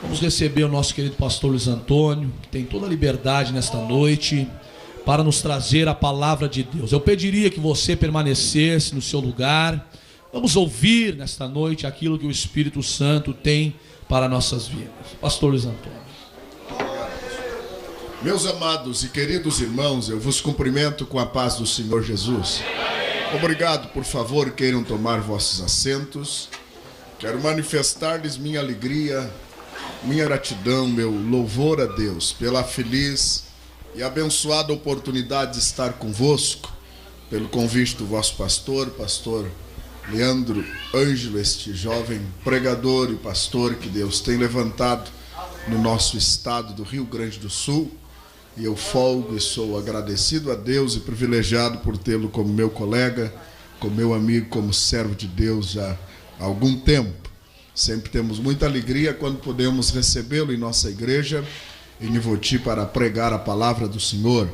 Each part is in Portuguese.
Vamos receber o nosso querido pastor Luiz Antônio, que tem toda a liberdade nesta noite para nos trazer a palavra de Deus. Eu pediria que você permanecesse no seu lugar. Vamos ouvir nesta noite aquilo que o Espírito Santo tem para nossas vidas. Pastor Luiz Antônio. Meus amados e queridos irmãos, eu vos cumprimento com a paz do Senhor Jesus. Obrigado, por favor, queiram tomar vossos assentos. Quero manifestar-lhes minha alegria, minha gratidão, meu louvor a Deus pela feliz e abençoada oportunidade de estar convosco, pelo convite do vosso pastor Leandro Ângelo, este jovem pregador e pastor que Deus tem levantado no nosso estado do Rio Grande do Sul. E eu folgo e sou agradecido a Deus e privilegiado por tê-lo como meu colega, como meu amigo, como servo de Deus já há algum tempo. Sempre temos muita alegria quando podemos recebê-lo em nossa igreja, em Nivoti, para pregar a palavra do Senhor.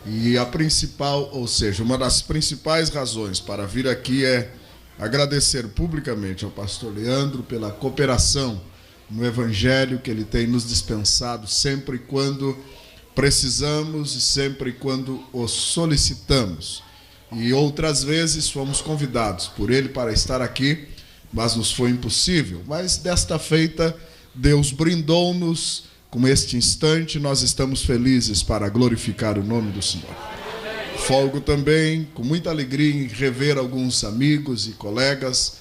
E a principal, ou seja, uma das principais razões para vir aqui é agradecer publicamente ao pastor Leandro pela cooperação no Evangelho que ele tem nos dispensado sempre quando precisamos e sempre quando o solicitamos. E outras vezes fomos convidados por ele para estar aqui, mas nos foi impossível. Mas desta feita, Deus brindou-nos com este instante, nós estamos felizes para glorificar o nome do Senhor. Folgo também, com muita alegria, em rever alguns amigos e colegas,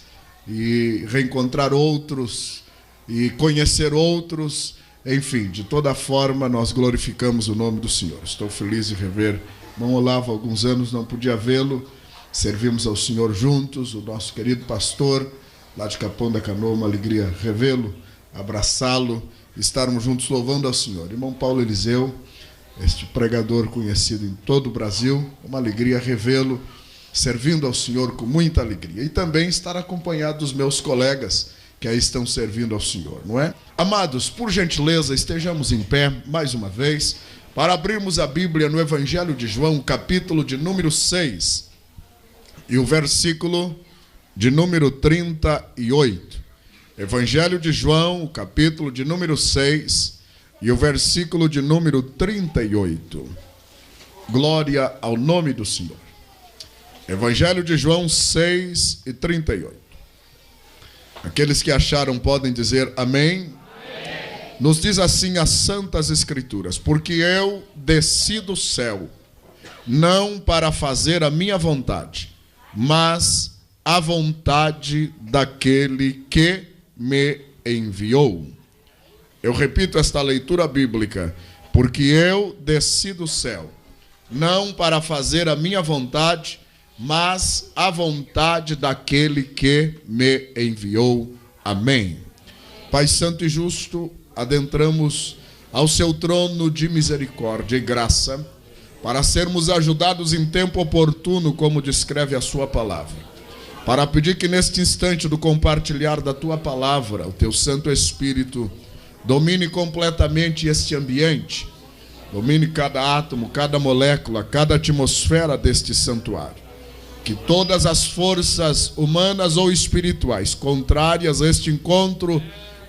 e reencontrar outros, e conhecer outros. Enfim, de toda forma, nós glorificamos o nome do Senhor. Estou feliz de rever irmão Olavo, há alguns anos não podia vê-lo. Servimos ao Senhor juntos, o nosso querido pastor, lá de Capão da Canoa, uma alegria revê-lo, abraçá-lo, estarmos juntos louvando ao Senhor. Irmão Paulo Eliseu, este pregador conhecido em todo o Brasil, uma alegria revê-lo, servindo ao Senhor com muita alegria. E também estar acompanhado dos meus colegas, que aí estão servindo ao Senhor, não é? Amados, por gentileza, estejamos em pé, mais uma vez, para abrirmos a Bíblia no Evangelho de João, capítulo de número 6, e o versículo de número 38. Evangelho de João, capítulo de número 6, e o versículo de número 38. Glória ao nome do Senhor. Evangelho de João 6 e 38. Aqueles que acharam podem dizer amém. Amém. Nos diz assim as Santas Escrituras: porque eu desci do céu, não para fazer a minha vontade, mas a vontade daquele que me enviou. Eu repito esta leitura bíblica: porque eu desci do céu, não para fazer a minha vontade, mas a vontade daquele que me enviou. Amém. Pai santo e justo, adentramos ao seu trono de misericórdia e graça, para sermos ajudados em tempo oportuno, como descreve a sua palavra, para pedir que neste instante do compartilhar da tua palavra, o teu Santo Espírito domine completamente este ambiente, domine cada átomo, cada molécula, cada atmosfera deste santuário. Que todas as forças humanas ou espirituais contrárias a este encontro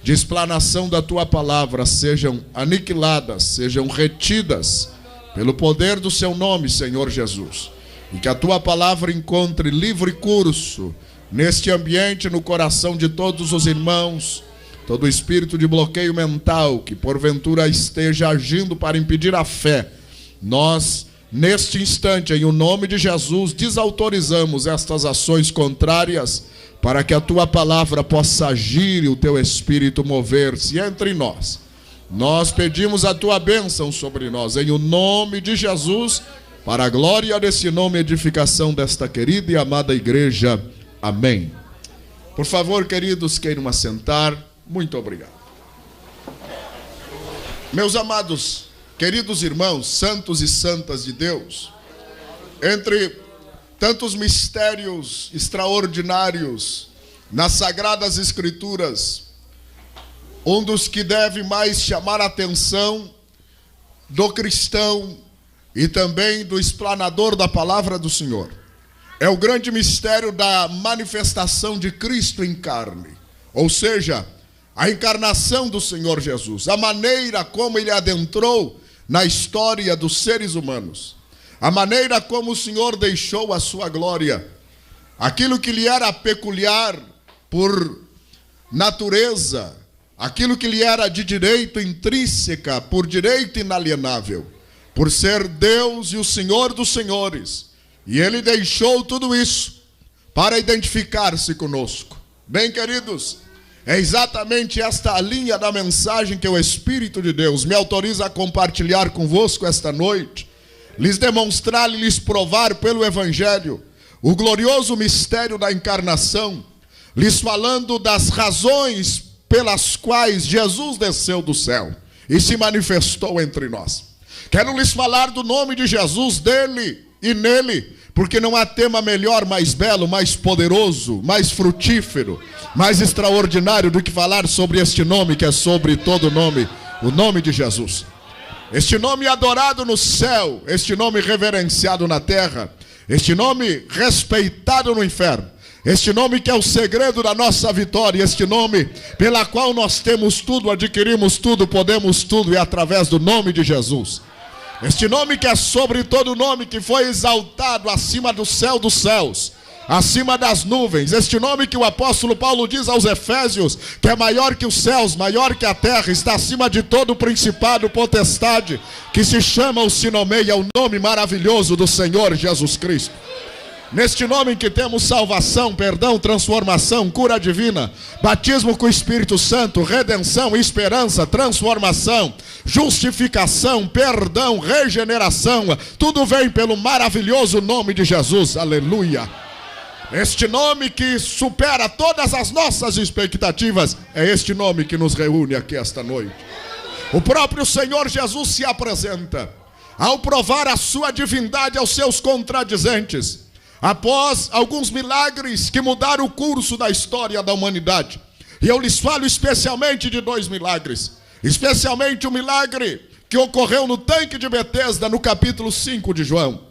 de explanação da tua palavra sejam aniquiladas, sejam retidas pelo poder do seu nome, Senhor Jesus. E que a tua palavra encontre livre curso neste ambiente, no coração de todos os irmãos. Todo espírito de bloqueio mental que porventura esteja agindo para impedir a fé, nós, neste instante, em o nome de Jesus, desautorizamos estas ações contrárias, para que a tua palavra possa agir e o teu Espírito mover-se entre nós. Nós pedimos a tua bênção sobre nós, em o nome de Jesus, para a glória desse nome e edificação desta querida e amada igreja. Amém. Por favor, queridos, queiram assentar. Muito obrigado. Meus amados, queridos irmãos, santos e santas de Deus, entre tantos mistérios extraordinários nas Sagradas Escrituras, um dos que deve mais chamar a atenção do cristão e também do explanador da palavra do Senhor é o grande mistério da manifestação de Cristo em carne, ou seja, a encarnação do Senhor Jesus, a maneira como ele adentrou na história dos seres humanos, a maneira como o Senhor deixou a sua glória, aquilo que lhe era peculiar por natureza, aquilo que lhe era de direito intrínseca, por direito inalienável, por ser Deus e o Senhor dos senhores. E ele deixou tudo isso para identificar-se conosco. Bem, queridos, é exatamente esta a linha da mensagem que o Espírito de Deus me autoriza a compartilhar convosco esta noite, lhes demonstrar e lhes provar pelo Evangelho o glorioso mistério da encarnação, lhes falando das razões pelas quais Jesus desceu do céu e se manifestou entre nós. Quero lhes falar do nome de Jesus, dele e nele, porque não há tema melhor, mais belo, mais poderoso, mais frutífero, mais extraordinário do que falar sobre este nome, que é sobre todo nome, o nome de Jesus. Este nome adorado no céu, este nome reverenciado na terra, este nome respeitado no inferno, este nome que é o segredo da nossa vitória, este nome pela qual nós temos tudo, adquirimos tudo, podemos tudo, e através do nome de Jesus. Este nome que é sobre todo nome, que foi exaltado acima do céu dos céus, acima das nuvens. Este nome que o apóstolo Paulo diz aos Efésios, que é maior que os céus, maior que a terra, está acima de todo principado, potestade, que se chama ou se nomeia o nome maravilhoso do Senhor Jesus Cristo. Neste nome em que temos salvação, perdão, transformação, cura divina, batismo com o Espírito Santo, redenção, esperança, transformação, justificação, perdão, regeneração, tudo vem pelo maravilhoso nome de Jesus, aleluia. Este nome que supera todas as nossas expectativas, é este nome que nos reúne aqui esta noite. O próprio Senhor Jesus se apresenta, ao provar a sua divindade aos seus contradizentes, após alguns milagres que mudaram o curso da história da humanidade. E eu lhes falo especialmente de 2 milagres. Especialmente o milagre que ocorreu no tanque de Betesda, no capítulo 5 de João.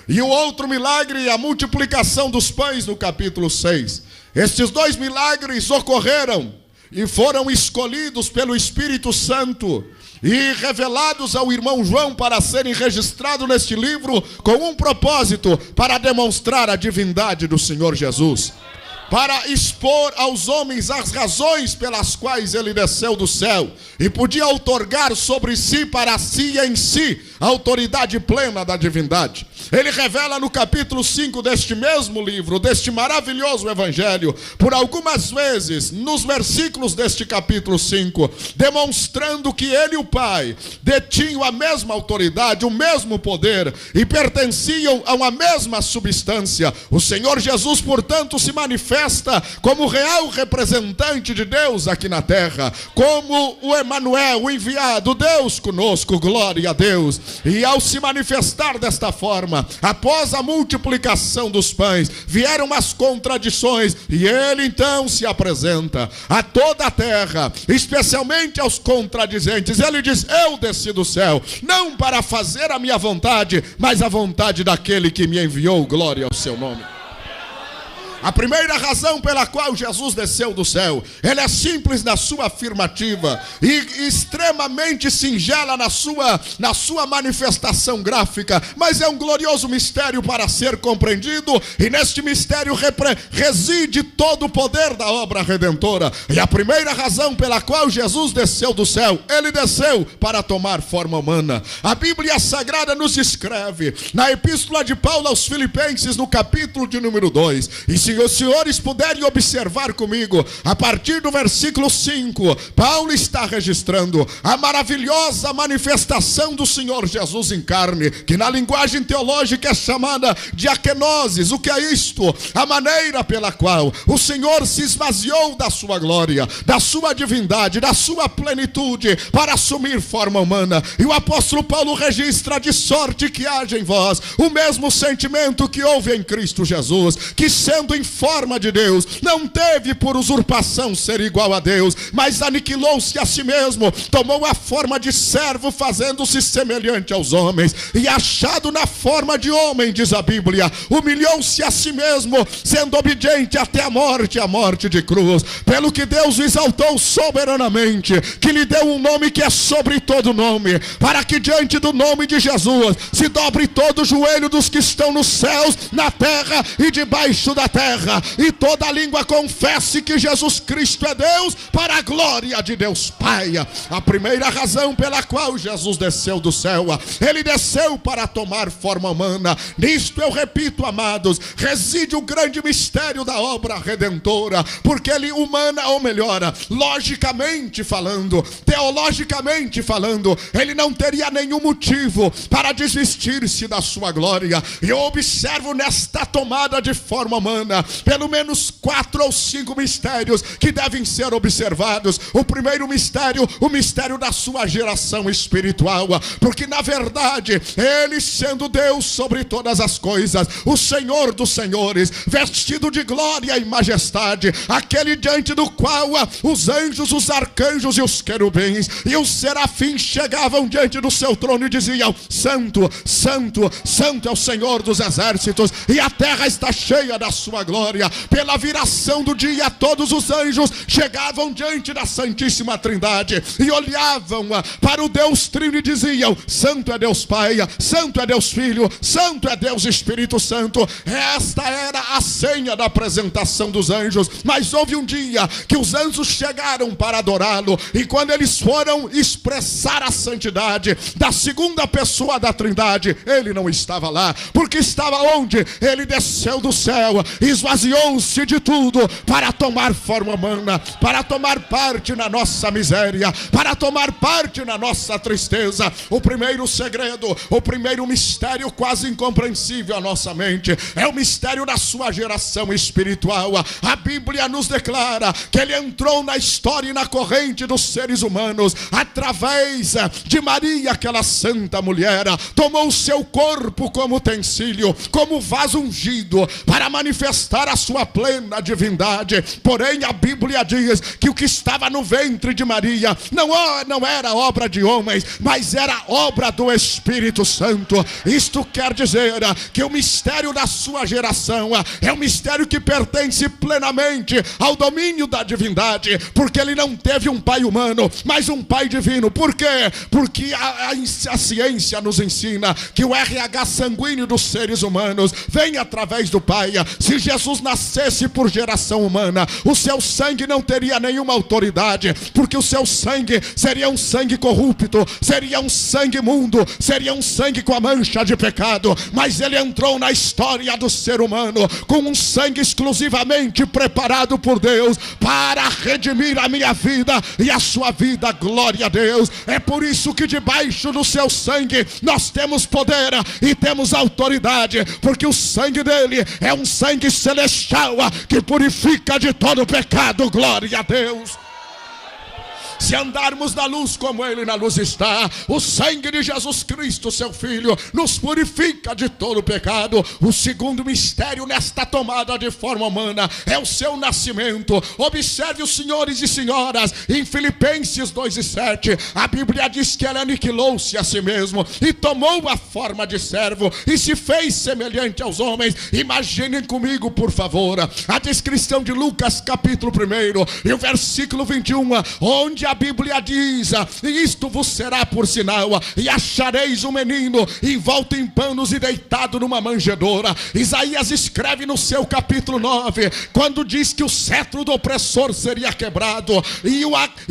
E o outro milagre, a multiplicação dos pães, no capítulo 6. Estes 2 milagres ocorreram e foram escolhidos pelo Espírito Santo e revelados ao irmão João para serem registrados neste livro com um propósito, para demonstrar a divindade do Senhor Jesus, para expor aos homens as razões pelas quais ele desceu do céu e podia outorgar sobre si, para si e em si, a autoridade plena da divindade. Ele revela no capítulo 5 deste mesmo livro, deste maravilhoso evangelho, por algumas vezes, nos versículos deste capítulo 5, demonstrando que ele e o Pai detinham a mesma autoridade, o mesmo poder, e pertenciam a uma mesma substância. O Senhor Jesus, portanto, se manifesta como o real representante de Deus aqui na terra, como o Emanuel, o enviado, Deus conosco, glória a Deus. E ao se manifestar desta forma, após a multiplicação dos pães, vieram as contradições, e ele então se apresenta a toda a terra, especialmente aos contradizentes. Ele diz: eu desci do céu, não para fazer a minha vontade, mas a vontade daquele que me enviou, glória ao seu nome. A primeira razão pela qual Jesus desceu do céu, ela é simples na sua afirmativa e extremamente singela na sua manifestação gráfica, mas é um glorioso mistério para ser compreendido, e neste mistério reside todo o poder da obra redentora. E a primeira razão pela qual Jesus desceu do céu, ele desceu para tomar forma humana. A Bíblia Sagrada nos escreve na Epístola de Paulo aos Filipenses, no capítulo de número 2, e se os senhores puderem observar comigo, a partir do versículo 5, Paulo está registrando a maravilhosa manifestação do Senhor Jesus em carne, que na linguagem teológica é chamada de akenosis. O que é isto? A maneira pela qual o Senhor se esvaziou da sua glória, da sua divindade, da sua plenitude, para assumir forma humana. E o apóstolo Paulo registra: de sorte que haja em vós o mesmo sentimento que houve em Cristo Jesus, que sendo em forma de Deus, não teve por usurpação ser igual a Deus, mas aniquilou-se a si mesmo, tomou a forma de servo, fazendo-se semelhante aos homens, e achado na forma de homem, diz a Bíblia, humilhou-se a si mesmo, sendo obediente até a morte de cruz, pelo que Deus o exaltou soberanamente, que lhe deu um nome que é sobre todo nome, para que diante do nome de Jesus se dobre todo o joelho dos que estão nos céus, na terra e debaixo da terra, e toda língua confesse que Jesus Cristo é Deus, para a glória de Deus Pai. A primeira razão pela qual Jesus desceu do céu, ele desceu para tomar forma humana. Nisto eu repito, amados, reside o grande mistério da obra redentora, porque ele humana, ou melhor, logicamente falando, teologicamente falando, ele não teria nenhum motivo para desvestir-se da sua glória. E eu observo nesta tomada de forma humana pelo menos 4 ou 5 mistérios que devem ser observados. O primeiro mistério, o mistério da sua geração espiritual, porque na verdade ele, sendo Deus sobre todas as coisas, o Senhor dos senhores, vestido de glória e majestade, aquele diante do qual os anjos, os arcanjos e os querubins e os serafins chegavam diante do seu trono e diziam: santo, santo, santo é o Senhor dos exércitos, e a terra está cheia da sua glória. Pela viração do dia, todos os anjos chegavam diante da Santíssima Trindade e olhavam para o Deus Trino e diziam: santo é Deus Pai, santo é Deus Filho, santo é Deus Espírito Santo. Esta era a senha da apresentação dos anjos. Mas houve um dia que os anjos chegaram para adorá-lo, e quando eles foram expressar a santidade da segunda pessoa da Trindade, ele não estava lá, porque estava onde? Ele desceu do céu, esvaziou-se de tudo para tomar forma humana, para tomar parte na nossa miséria, para tomar parte na nossa tristeza. O primeiro segredo, o primeiro mistério quase incompreensível à nossa mente, é o mistério da sua geração espiritual. A Bíblia nos declara que ele entrou na história e na corrente dos seres humanos através de Maria, aquela santa mulher, tomou o seu corpo como utensílio, como vaso ungido, para manifestar a sua plena divindade. Porém a Bíblia diz que o que estava no ventre de Maria não era obra de homens, mas era obra do Espírito Santo. Isto quer dizer que o mistério da sua geração é um mistério que pertence plenamente ao domínio da divindade, porque ele não teve um pai humano, mas um pai divino. Por quê? Porque a ciência nos ensina que o RH sanguíneo dos seres humanos vem através do Pai. Se Jesus nascesse por geração humana, o seu sangue não teria nenhuma autoridade, porque o seu sangue seria um sangue corrupto, seria um sangue imundo, seria um sangue com a mancha de pecado. Mas ele entrou na história do ser humano com um sangue exclusivamente preparado por Deus para redimir a minha vida e a sua vida. Glória a Deus. É por isso que debaixo do seu sangue nós temos poder e temos autoridade, porque o sangue dele é um sangue celestial que purifica de todo pecado. Glória a Deus. Se andarmos na luz como ele na luz está, o sangue de Jesus Cristo, seu Filho, nos purifica de todo pecado. O segundo mistério nesta tomada de forma humana é o seu nascimento. Observe, os senhores e senhoras, em Filipenses 2:7, a Bíblia diz que ele aniquilou-se a si mesmo e tomou a forma de servo e se fez semelhante aos homens. Imaginem comigo, por favor, a descrição de Lucas capítulo 1 e o versículo 21, onde a Bíblia diz: isto vos será por sinal, e achareis um menino envolto em panos e deitado numa manjedoura. Isaías escreve no seu capítulo 9, quando diz que o cetro do opressor seria quebrado, e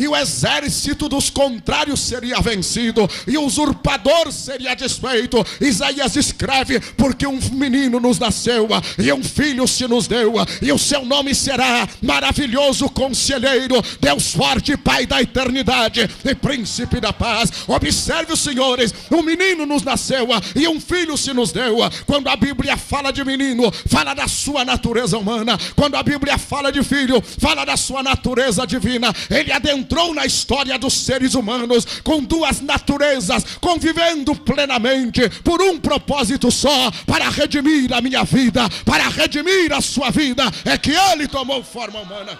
o exército dos contrários seria vencido, e o usurpador seria desfeito. Isaías escreve: porque um menino nos nasceu, e um filho se nos deu, e o seu nome será Maravilhoso Conselheiro, Deus Forte, Pai da eternidade e príncipe da paz. Observe os senhores, um menino nos nasceu e um filho se nos deu. Quando a Bíblia fala de menino, fala da sua natureza humana. Quando a Bíblia fala de filho, fala da sua natureza divina. Ele adentrou na história dos seres humanos com duas naturezas, convivendo plenamente por um propósito só: para redimir a minha vida, para redimir a sua vida, é que ele tomou forma humana.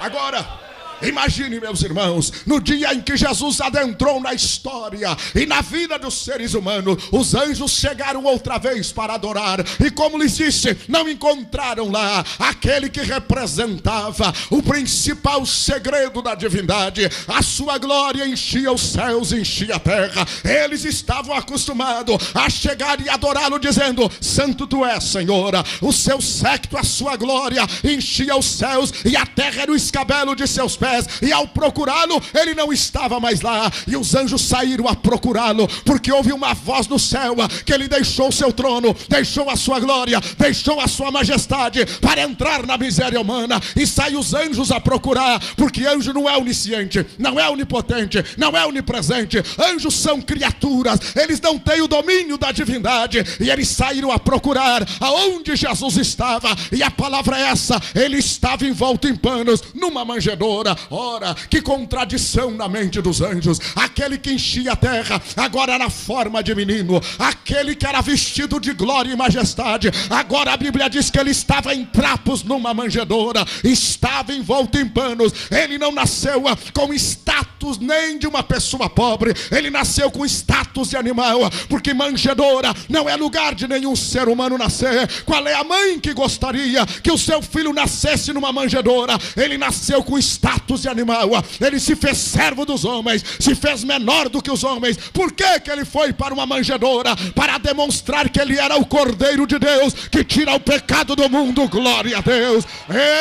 Agora, imagine, meus irmãos, no dia em que Jesus adentrou na história e na vida dos seres humanos, os anjos chegaram outra vez para adorar, e como lhes disse, não encontraram lá aquele que representava o principal segredo da divindade. A sua glória enchia os céus, enchia a terra. Eles estavam acostumados a chegar e adorá-lo, dizendo: santo tu és, Senhor. O seu séquito, a sua glória enchia os céus, e a terra era o escabelo de seus pés. E ao procurá-lo, ele não estava mais lá. E os anjos saíram a procurá-lo, porque houve uma voz no céu que ele deixou o seu trono, deixou a sua glória, deixou a sua majestade para entrar na miséria humana. E saem os anjos a procurar, porque anjo não é onisciente, não é onipotente, não é onipresente. Anjos são criaturas, eles não têm o domínio da divindade. E eles saíram a procurar aonde Jesus estava. E a palavra é essa: ele estava envolto em panos numa manjedoura. Ora, que contradição na mente dos anjos. Aquele que enchia a terra, agora na forma de menino. Aquele que era vestido de glória e majestade, agora a Bíblia diz que ele estava em trapos numa manjedoura, estava envolto em panos. Ele não nasceu com status nem de uma pessoa pobre, ele nasceu com status de animal, porque manjedoura não é lugar de nenhum ser humano nascer. Qual é a mãe que gostaria que o seu filho nascesse numa manjedoura? Ele nasceu com status de animal, ele se fez servo dos homens, se fez menor do que os homens. Por que que ele foi para uma manjedoura? Para demonstrar que ele era o Cordeiro de Deus, que tira o pecado do mundo. Glória a Deus.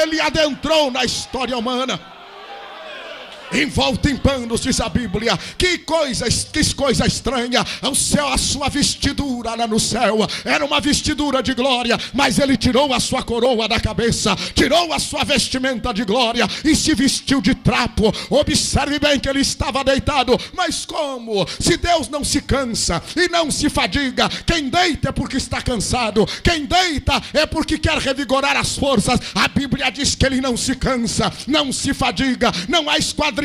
Ele adentrou na história humana envolto em panos, diz a Bíblia. Que coisa estranha. O céu, a sua vestidura lá no céu era uma vestidura de glória, mas ele tirou a sua coroa da cabeça, tirou a sua vestimenta de glória e se vestiu de trapo. Observe bem que ele estava deitado. Mas como? Se Deus não se cansa e não se fadiga. Quem deita é porque está cansado, quem deita é porque quer revigorar as forças. A Bíblia diz que ele não se cansa, não se fadiga, não há esquadrinhação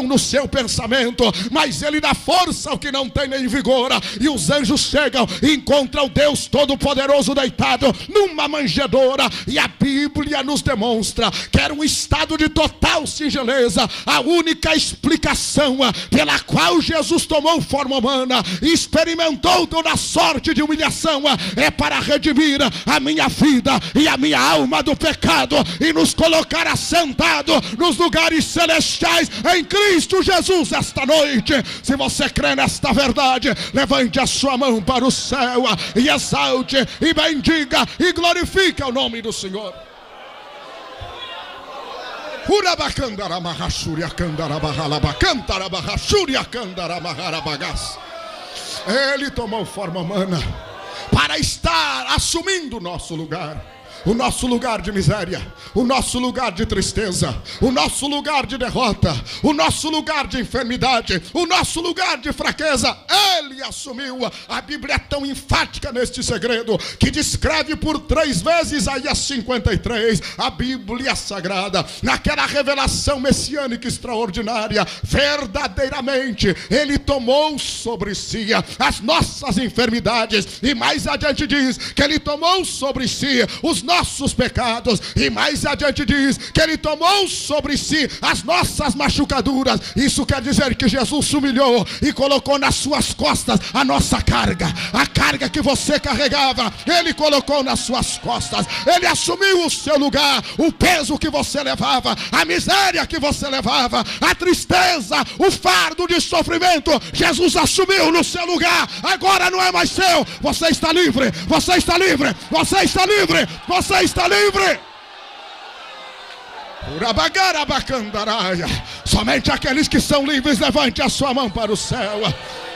no seu pensamento, mas ele dá força ao que não tem nem vigor. E os anjos chegam e encontram o Deus Todo-Poderoso deitado numa manjedoura. E a Bíblia nos demonstra que era um estado de total singeleza. A única explicação pela qual Jesus tomou forma humana e experimentou toda sorte de humilhação é para redimir a minha vida e a minha alma do pecado e nos colocar assentado nos lugares celestiais em Cristo Jesus esta noite. Se você crê nesta verdade, levante a sua mão para o céu e exalte e bendiga e glorifique o nome do Senhor. Ele tomou forma humana para estar assumindo o nosso lugar. O nosso lugar de miséria, o nosso lugar de tristeza, o nosso lugar de derrota, o nosso lugar de enfermidade, o nosso lugar de fraqueza, Ele assumiu. A Bíblia é tão enfática neste segredo que descreve por 3 vezes Isaías 53, a Bíblia Sagrada, naquela revelação messiânica extraordinária. Verdadeiramente Ele tomou sobre si as nossas enfermidades, e mais adiante diz que Ele tomou sobre si os nossos pecados, e mais adiante diz que Ele tomou sobre si as nossas machucaduras. Isso quer dizer que Jesus se humilhou e colocou nas suas costas a nossa carga. A carga que você carregava, Ele colocou nas suas costas. Ele assumiu o seu lugar, o peso que você levava, a miséria que você levava, a tristeza, o fardo de sofrimento, Jesus assumiu no seu lugar. Agora não é mais seu. Você está livre, você está livre, você está livre, você está livre. Somente aqueles que são livres, levante a sua mão para o céu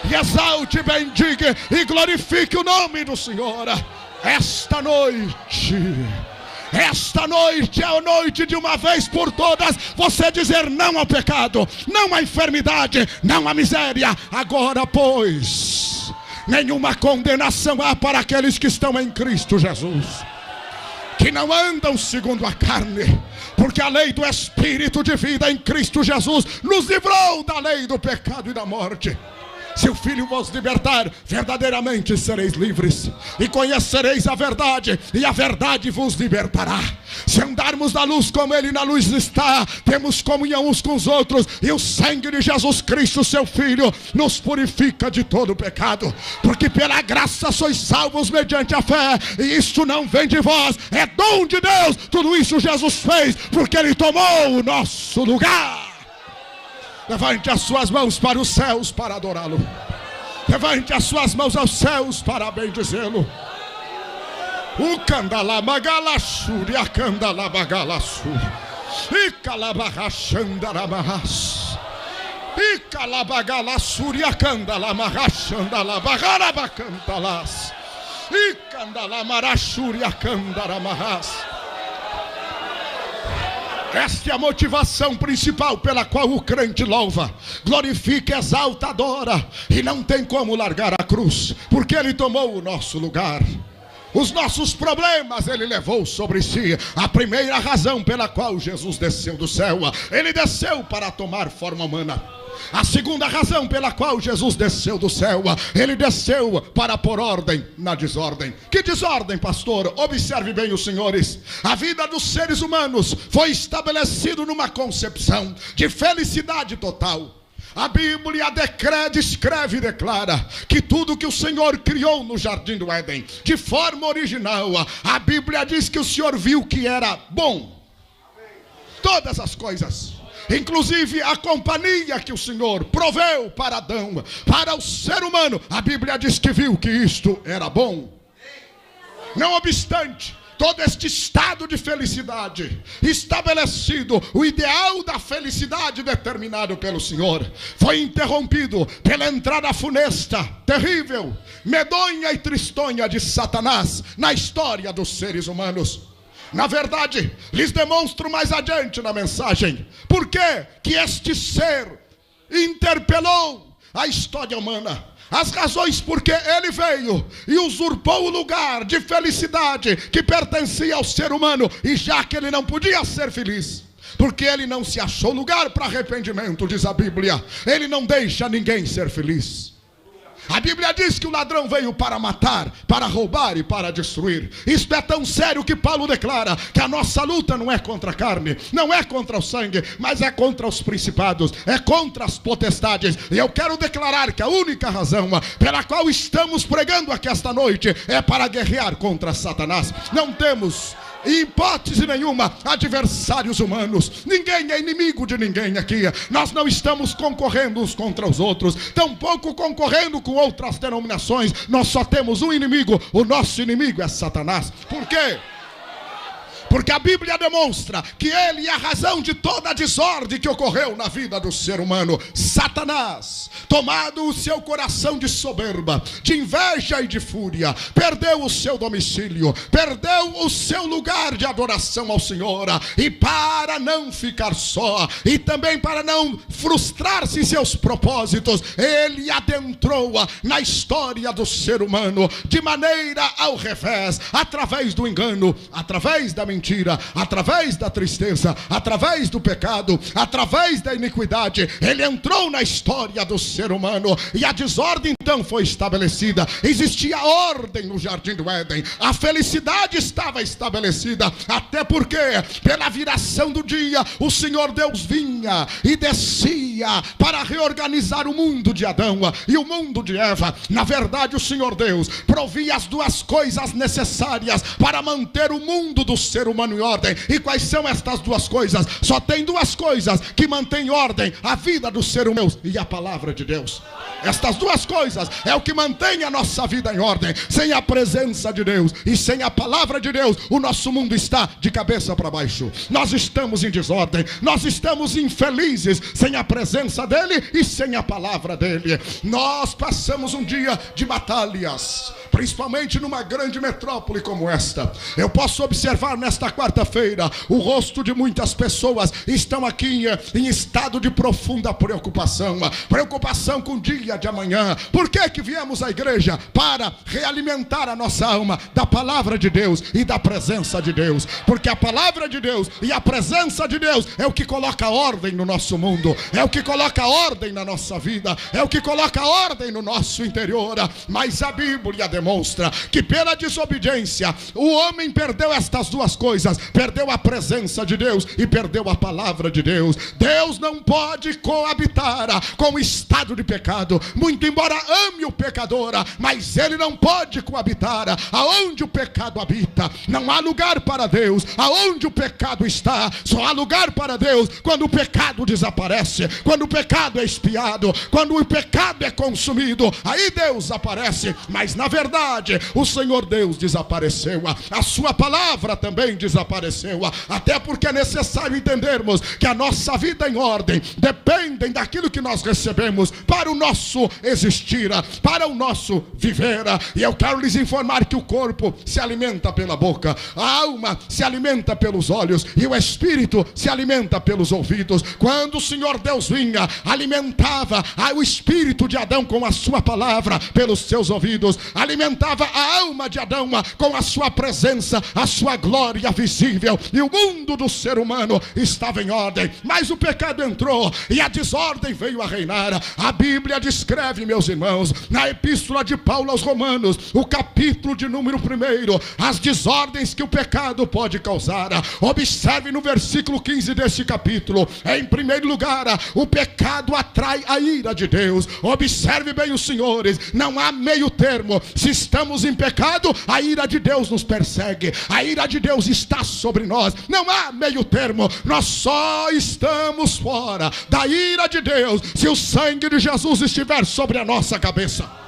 e exalte, bendiga e glorifique o nome do Senhor. Esta noite Esta noite é a noite de uma vez por todas você dizer não ao pecado, não à enfermidade, não à miséria. Agora, pois, nenhuma condenação há para aqueles que estão em Cristo Jesus, que não andam segundo a carne, porque a lei do Espírito de vida em Cristo Jesus nos livrou da lei do pecado e da morte. Se o Filho vos libertar, verdadeiramente sereis livres, e conhecereis a verdade, e a verdade vos libertará. Se andarmos na luz como Ele na luz está, temos comunhão uns com os outros, e o sangue de Jesus Cristo, seu Filho, nos purifica de todo pecado, porque pela graça sois salvos mediante a fé, e isto não vem de vós, é dom de Deus. Tudo isso Jesus fez, porque Ele tomou o nosso lugar. Levante as suas mãos para os céus para adorá-lo. Levante as suas mãos aos céus para bendizê-lo. O candalabagalaçuri, a candalabagalaçu, e calabarrachandaramahas, e calabagalaçuri, a candalamarrachandalabagarabacantalaas, e candalamarachuri, a candaramahas. Esta é a motivação principal pela qual o crente louva, glorifica, exalta, adora, e não tem como largar a cruz, porque Ele tomou o nosso lugar. Os nossos problemas Ele levou sobre si. A primeira razão pela qual Jesus desceu do céu, Ele desceu para tomar forma humana. A segunda razão pela qual Jesus desceu do céu, Ele desceu para pôr ordem na desordem. Que desordem, pastor? Observe bem, os senhores. A vida dos seres humanos foi estabelecida numa concepção de felicidade total. A Bíblia descreve e declara que tudo que o Senhor criou no jardim do Éden, de forma original, a Bíblia diz que o Senhor viu que era bom. Todas as coisas, inclusive a companhia que o Senhor proveu para Adão, para o ser humano, a Bíblia diz que viu que isto era bom. Não obstante todo este estado de felicidade estabelecido, o ideal da felicidade determinado pelo Senhor, foi interrompido pela entrada funesta, terrível, medonha e tristonha de Satanás na história dos seres humanos. Na verdade, lhes demonstro mais adiante na mensagem por que este ser interpelou a história humana, as razões por que ele veio e usurpou o lugar de felicidade que pertencia ao ser humano, e já que ele não podia ser feliz, porque ele não se achou lugar para arrependimento, diz a Bíblia, ele não deixa ninguém ser feliz. A Bíblia diz que o ladrão veio para matar, para roubar e para destruir. Isto é tão sério que Paulo declara que a nossa luta não é contra a carne, não é contra o sangue, mas é contra os principados, é contra as potestades. E eu quero declarar que a única razão pela qual estamos pregando aqui esta noite é para guerrear contra Satanás. Não temos, em hipótese nenhuma, adversários humanos. Ninguém é inimigo de ninguém aqui. Nós não estamos concorrendo uns contra os outros, tampouco concorrendo com outras denominações. Nós só temos um inimigo. O nosso inimigo é Satanás. Por quê? Porque a Bíblia demonstra que ele é a razão de toda a desordem que ocorreu na vida do ser humano. Satanás, tomado o seu coração de soberba, de inveja e de fúria, perdeu o seu domicílio, perdeu o seu lugar de adoração ao Senhor. E para não ficar só, e também para não frustrar-se em seus propósitos, ele adentrou na história do ser humano de maneira ao revés, através do engano, através da mentira, através da tristeza, através do pecado, através da iniquidade. Ele entrou na história do ser humano e a desordem então foi estabelecida. Existia ordem no jardim do Éden, a felicidade estava estabelecida, até porque pela viração do dia o Senhor Deus vinha e descia para reorganizar o mundo de Adão e o mundo de Eva. Na verdade, o Senhor Deus provia as duas coisas necessárias para manter o mundo do ser humano em ordem. E quais são estas duas coisas? Só tem duas coisas que mantêm em ordem a vida do ser humano, e a palavra de Deus. Estas duas coisas é o que mantém a nossa vida em ordem. Sem a presença de Deus e sem a palavra de Deus, o nosso mundo está de cabeça para baixo. Nós estamos em desordem, nós estamos infelizes sem a presença dele e sem a palavra dele. Nós passamos um dia de batalhas. principalmente numa grande metrópole como esta. Eu posso observar nesta quarta-feira o rosto de muitas pessoas estão aqui em estado de profunda preocupação com o dia de amanhã. Por que viemos à igreja? Para realimentar a nossa alma da palavra de Deus e da presença de Deus, porque a palavra de Deus e a presença de Deus é o que coloca ordem no nosso mundo, é o que coloca ordem na nossa vida, é o que coloca ordem no nosso interior. Mas a Bíblia demonstra que pela desobediência o homem perdeu estas duas coisas, perdeu a presença de Deus e perdeu a palavra de Deus. Deus não pode coabitar com o estado de pecado, muito embora ame o pecador, mas ele não pode coabitar aonde o pecado habita. Não há lugar para Deus aonde o pecado está, só há lugar para Deus quando o pecado desaparece, quando o pecado é expiado, quando o pecado é consumido, aí Deus aparece. Mas na verdade o Senhor Deus desapareceu, a sua palavra também desapareceu, até porque é necessário entendermos que a nossa vida em ordem dependem daquilo que nós recebemos para o nosso existir, para o nosso viver. E eu quero lhes informar que o corpo se alimenta pela boca, a alma se alimenta pelos olhos e o espírito se alimenta pelos ouvidos. Quando o Senhor Deus vinha, alimentava o espírito de Adão com a sua palavra pelos seus ouvidos, alimentava a alma de Adão com a sua presença, a sua glória visível, e o mundo do ser humano estava em ordem. Mas o pecado entrou e a desordem veio a reinar. A Bíblia descreve, meus irmãos, na epístola de Paulo aos Romanos, o capítulo de número 1, as desordens que o pecado pode causar. Observe no versículo 15 desse capítulo. Em primeiro lugar, o pecado atrai a ira de Deus. Observe bem, os senhores, não há meio termo. Se estamos em pecado, a ira de Deus nos persegue, a ira de Deus está sobre nós. Não há meio termo. Nós só estamos fora da ira de Deus se o sangue de Jesus estiver sobre a nossa cabeça.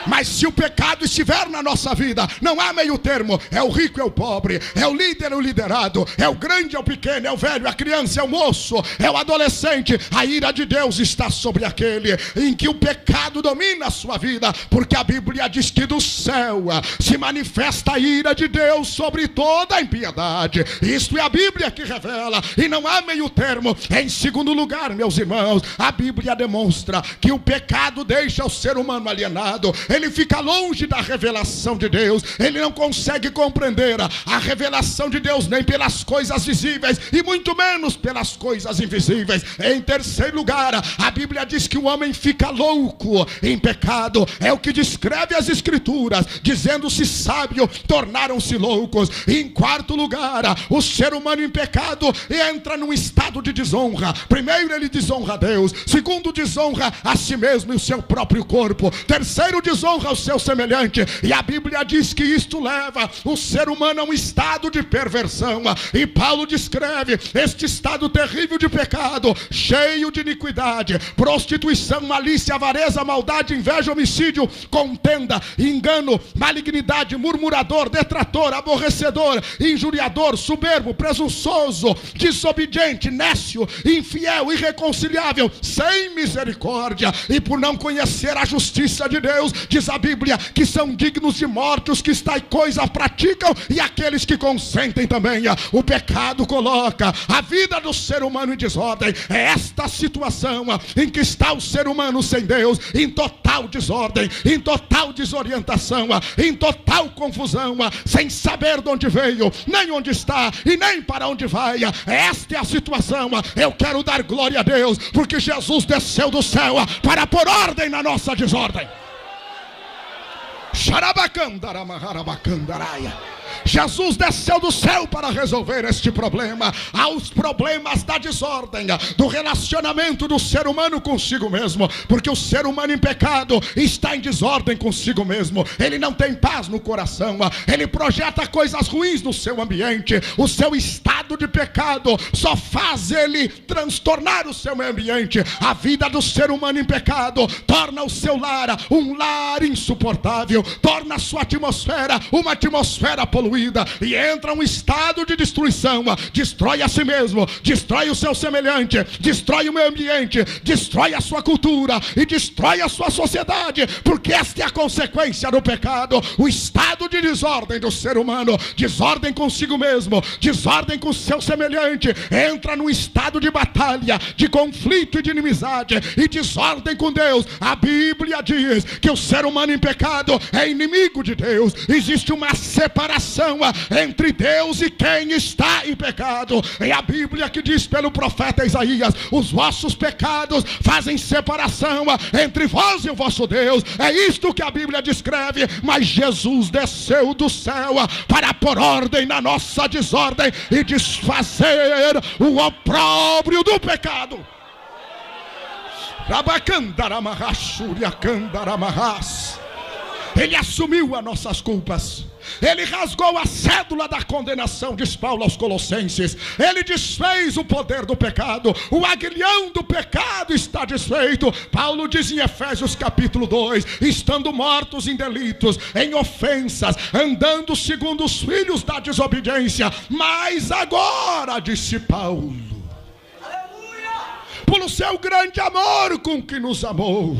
Mas se o pecado estiver na nossa vida, não há meio termo. É o rico, é o pobre, é o líder, é o liderado, é o grande, é o pequeno, é o velho, é a criança, é o moço, é o adolescente. A ira de Deus está sobre aquele em que o pecado domina a sua vida, porque a Bíblia diz que do céu se manifesta a ira de Deus sobre toda a impiedade. Isto é a Bíblia que revela, e não há meio termo. Em segundo lugar, meus irmãos, a Bíblia demonstra que o pecado deixa o ser humano alienado. Ele fica longe da revelação de Deus. Ele não consegue compreender a revelação de Deus nem pelas coisas visíveis e muito menos pelas coisas invisíveis. Em terceiro lugar, a Bíblia diz que o homem fica louco em pecado. É o que descreve as Escrituras, dizendo-se sábio, tornaram-se loucos. E em quarto lugar, o ser humano em pecado entra num estado de desonra. Primeiro, ele desonra a Deus. Segundo, desonra a si mesmo e o seu próprio corpo. Terceiro, desonra ao seu semelhante. E a Bíblia diz que isto leva o ser humano a um estado de perversão. E Paulo descreve este estado terrível de pecado, cheio de iniquidade, prostituição, malícia, avareza, maldade, inveja, homicídio, contenda, engano, malignidade, murmurador, detrator, aborrecedor, injuriador, soberbo, presunçoso, desobediente, nécio, infiel, irreconciliável, sem misericórdia. E por não conhecer a justiça de Deus, diz a Bíblia que são dignos de morte os que tais coisas praticam e aqueles que consentem também. O pecado coloca a vida do ser humano em desordem. É esta situação em que está o ser humano sem Deus, em total desordem, em total desorientação, em total confusão, sem saber de onde veio, nem onde está e nem para onde vai. Esta é a situação. Eu quero dar glória a Deus porque Jesus desceu do céu para pôr ordem na nossa desordem. Jesus desceu do céu para resolver este problema, aos problemas da desordem, do relacionamento do ser humano consigo mesmo, porque o ser humano em pecado está em desordem consigo mesmo. Ele não tem paz no coração, ele projeta coisas ruins no seu ambiente. O seu estado de pecado só faz ele transtornar o seu ambiente. A vida do ser humano em pecado torna o seu lar um lar insuportável, torna a sua atmosfera uma atmosfera poluída, poluída e entra um estado de destruição. Destrói a si mesmo, destrói o seu semelhante, destrói o meio ambiente, destrói a sua cultura e destrói a sua sociedade, porque esta é a consequência do pecado. O estado de desordem do ser humano, desordem consigo mesmo, desordem com o seu semelhante, entra num estado de batalha, de conflito e de inimizade, e desordem com Deus. A Bíblia diz que o ser humano em pecado é inimigo de Deus. Existe uma separação entre Deus e quem está em pecado. É a Bíblia que diz pelo profeta Isaías: os vossos pecados fazem separação entre vós e o vosso Deus. É isto que a Bíblia descreve. Mas Jesus desceu do céu para pôr ordem na nossa desordem e desfazer o opróbrio do pecado. Ele assumiu as nossas culpas. Ele rasgou a cédula da condenação, diz Paulo aos Colossenses. Ele desfez o poder do pecado. O aguilhão do pecado está desfeito. Paulo diz em Efésios capítulo 2: estando mortos em delitos, em ofensas, andando segundo os filhos da desobediência. Mas agora, disse Paulo, pelo seu grande amor com que nos amou,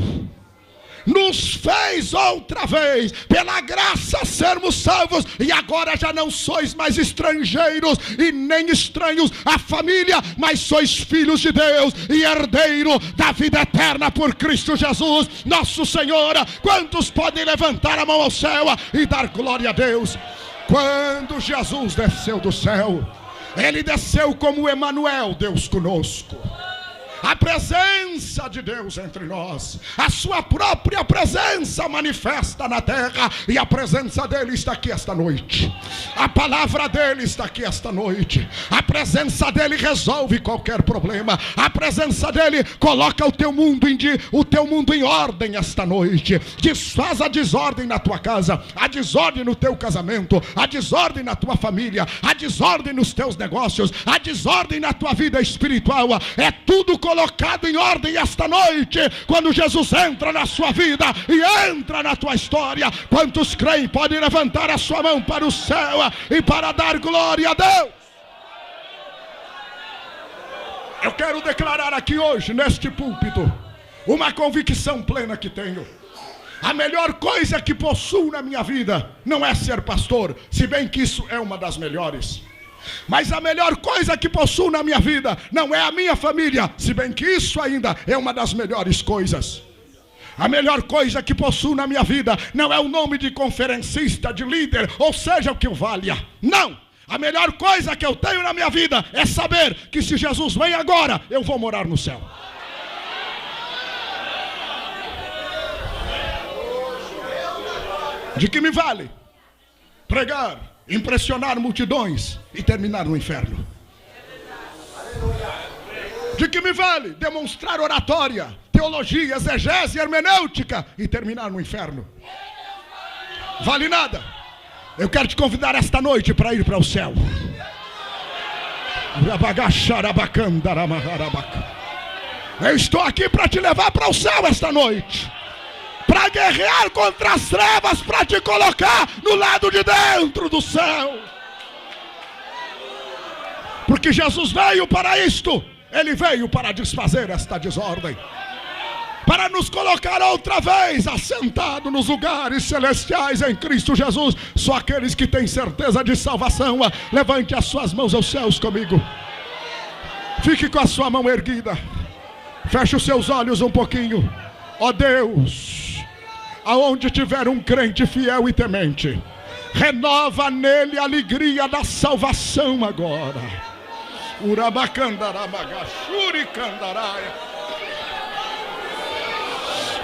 nos fez outra vez, pela graça, sermos salvos, e agora já não sois mais estrangeiros e nem estranhos à família, mas sois filhos de Deus e herdeiro da vida eterna por Cristo Jesus, nosso Senhor. Quantos podem levantar a mão ao céu e dar glória a Deus? Quando Jesus desceu do céu, ele desceu como Emanuel, Deus conosco. A presença de Deus entre nós, a sua própria presença manifesta na terra, e a presença dele está aqui esta noite. A palavra dele está aqui esta noite. A presença dele resolve qualquer problema. A presença dele coloca o teu mundo em ordem esta noite. Desfaz a desordem na tua casa, a desordem no teu casamento, a desordem na tua família, a desordem nos teus negócios, a desordem na tua vida espiritual. É tudo colocado em ordem esta noite, quando Jesus entra na sua vida e entra na tua história. Quantos creem podem levantar a sua mão para o céu e para dar glória a Deus? Eu quero declarar aqui hoje, neste púlpito, uma convicção plena que tenho. A melhor coisa que possuo na minha vida não é ser pastor, se bem que isso é uma das melhores. Mas a melhor coisa que possuo na minha vida não é a minha família, se bem que isso ainda é uma das melhores coisas. A melhor coisa que possuo na minha vida não é o nome de conferencista, de líder, ou seja o que eu valha. Não! A melhor coisa que eu tenho na minha vida é saber que se Jesus vem agora, eu vou morar no céu. De que me vale pregar, impressionar multidões e terminar no inferno? De que me vale demonstrar oratória, teologia, exegese, hermenêutica e terminar no inferno? Vale nada. Eu quero te convidar esta noite para ir para o céu. Eu estou aqui para te levar para o céu esta noite, para guerrear contra as trevas, para te colocar no lado de dentro do céu. Porque Jesus veio para isto. Ele veio para desfazer esta desordem, para nos colocar outra vez assentado nos lugares celestiais em Cristo Jesus. Só aqueles que têm certeza de salvação, levante as suas mãos aos céus comigo. Fique com a sua mão erguida, feche os seus olhos um pouquinho. Ó Deus, aonde tiver um crente fiel e temente, renova nele a alegria da salvação agora.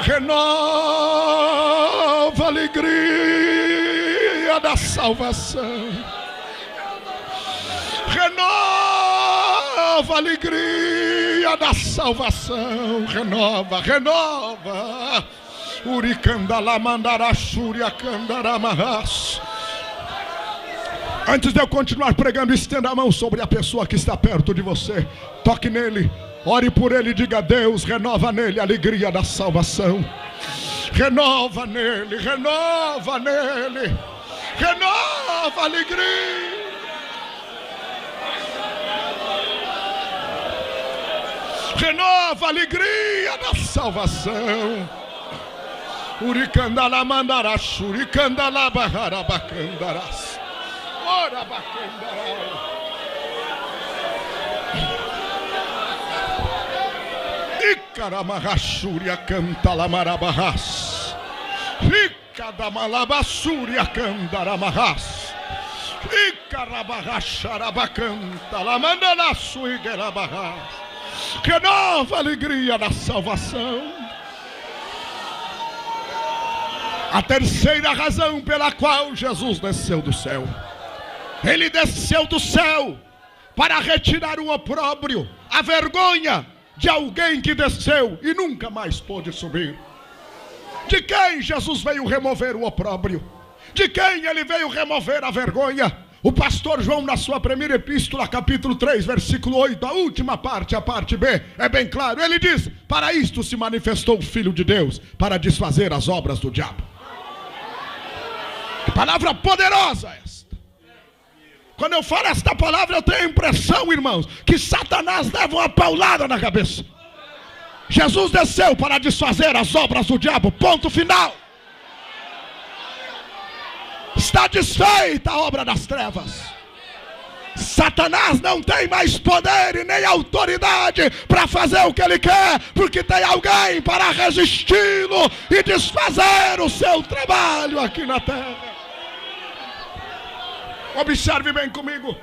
Renova a alegria da salvação. Renova a alegria da salvação. Renova. Antes de eu continuar pregando, estenda a mão sobre a pessoa que está perto de você. Toque nele, ore por ele e diga: Deus, renova nele a alegria da salvação. Renova nele. Renova a alegria. Renova a alegria da salvação. Uricandala mandarás, uricandala baharabacandarás. Ora bacandarás. Icaramahassuria canta lamarabarras. Icadamalabassuria candaramahas. Icarabahacharabacanta lamandanassu igarabarras. Renova a alegria da salvação. A terceira razão pela qual Jesus desceu do céu. Ele desceu do céu para retirar o opróbrio, a vergonha de alguém que desceu e nunca mais pôde subir. De quem Jesus veio remover o opróbrio? De quem ele veio remover a vergonha? O pastor João, na sua primeira epístola, capítulo 3, versículo 8, a última parte, a parte B, é bem claro. Ele diz: para isto se manifestou o Filho de Deus, para desfazer as obras do diabo. Que palavra poderosa esta! Quando eu falo esta palavra, eu tenho a impressão, irmãos, que Satanás leva uma paulada na cabeça. Jesus desceu para desfazer as obras do diabo, ponto final. Está desfeita a obra das trevas. Satanás não tem mais poder e nem autoridade para fazer o que ele quer, porque tem alguém para resisti-lo e desfazer o seu trabalho aqui na terra. Observe bem comigo.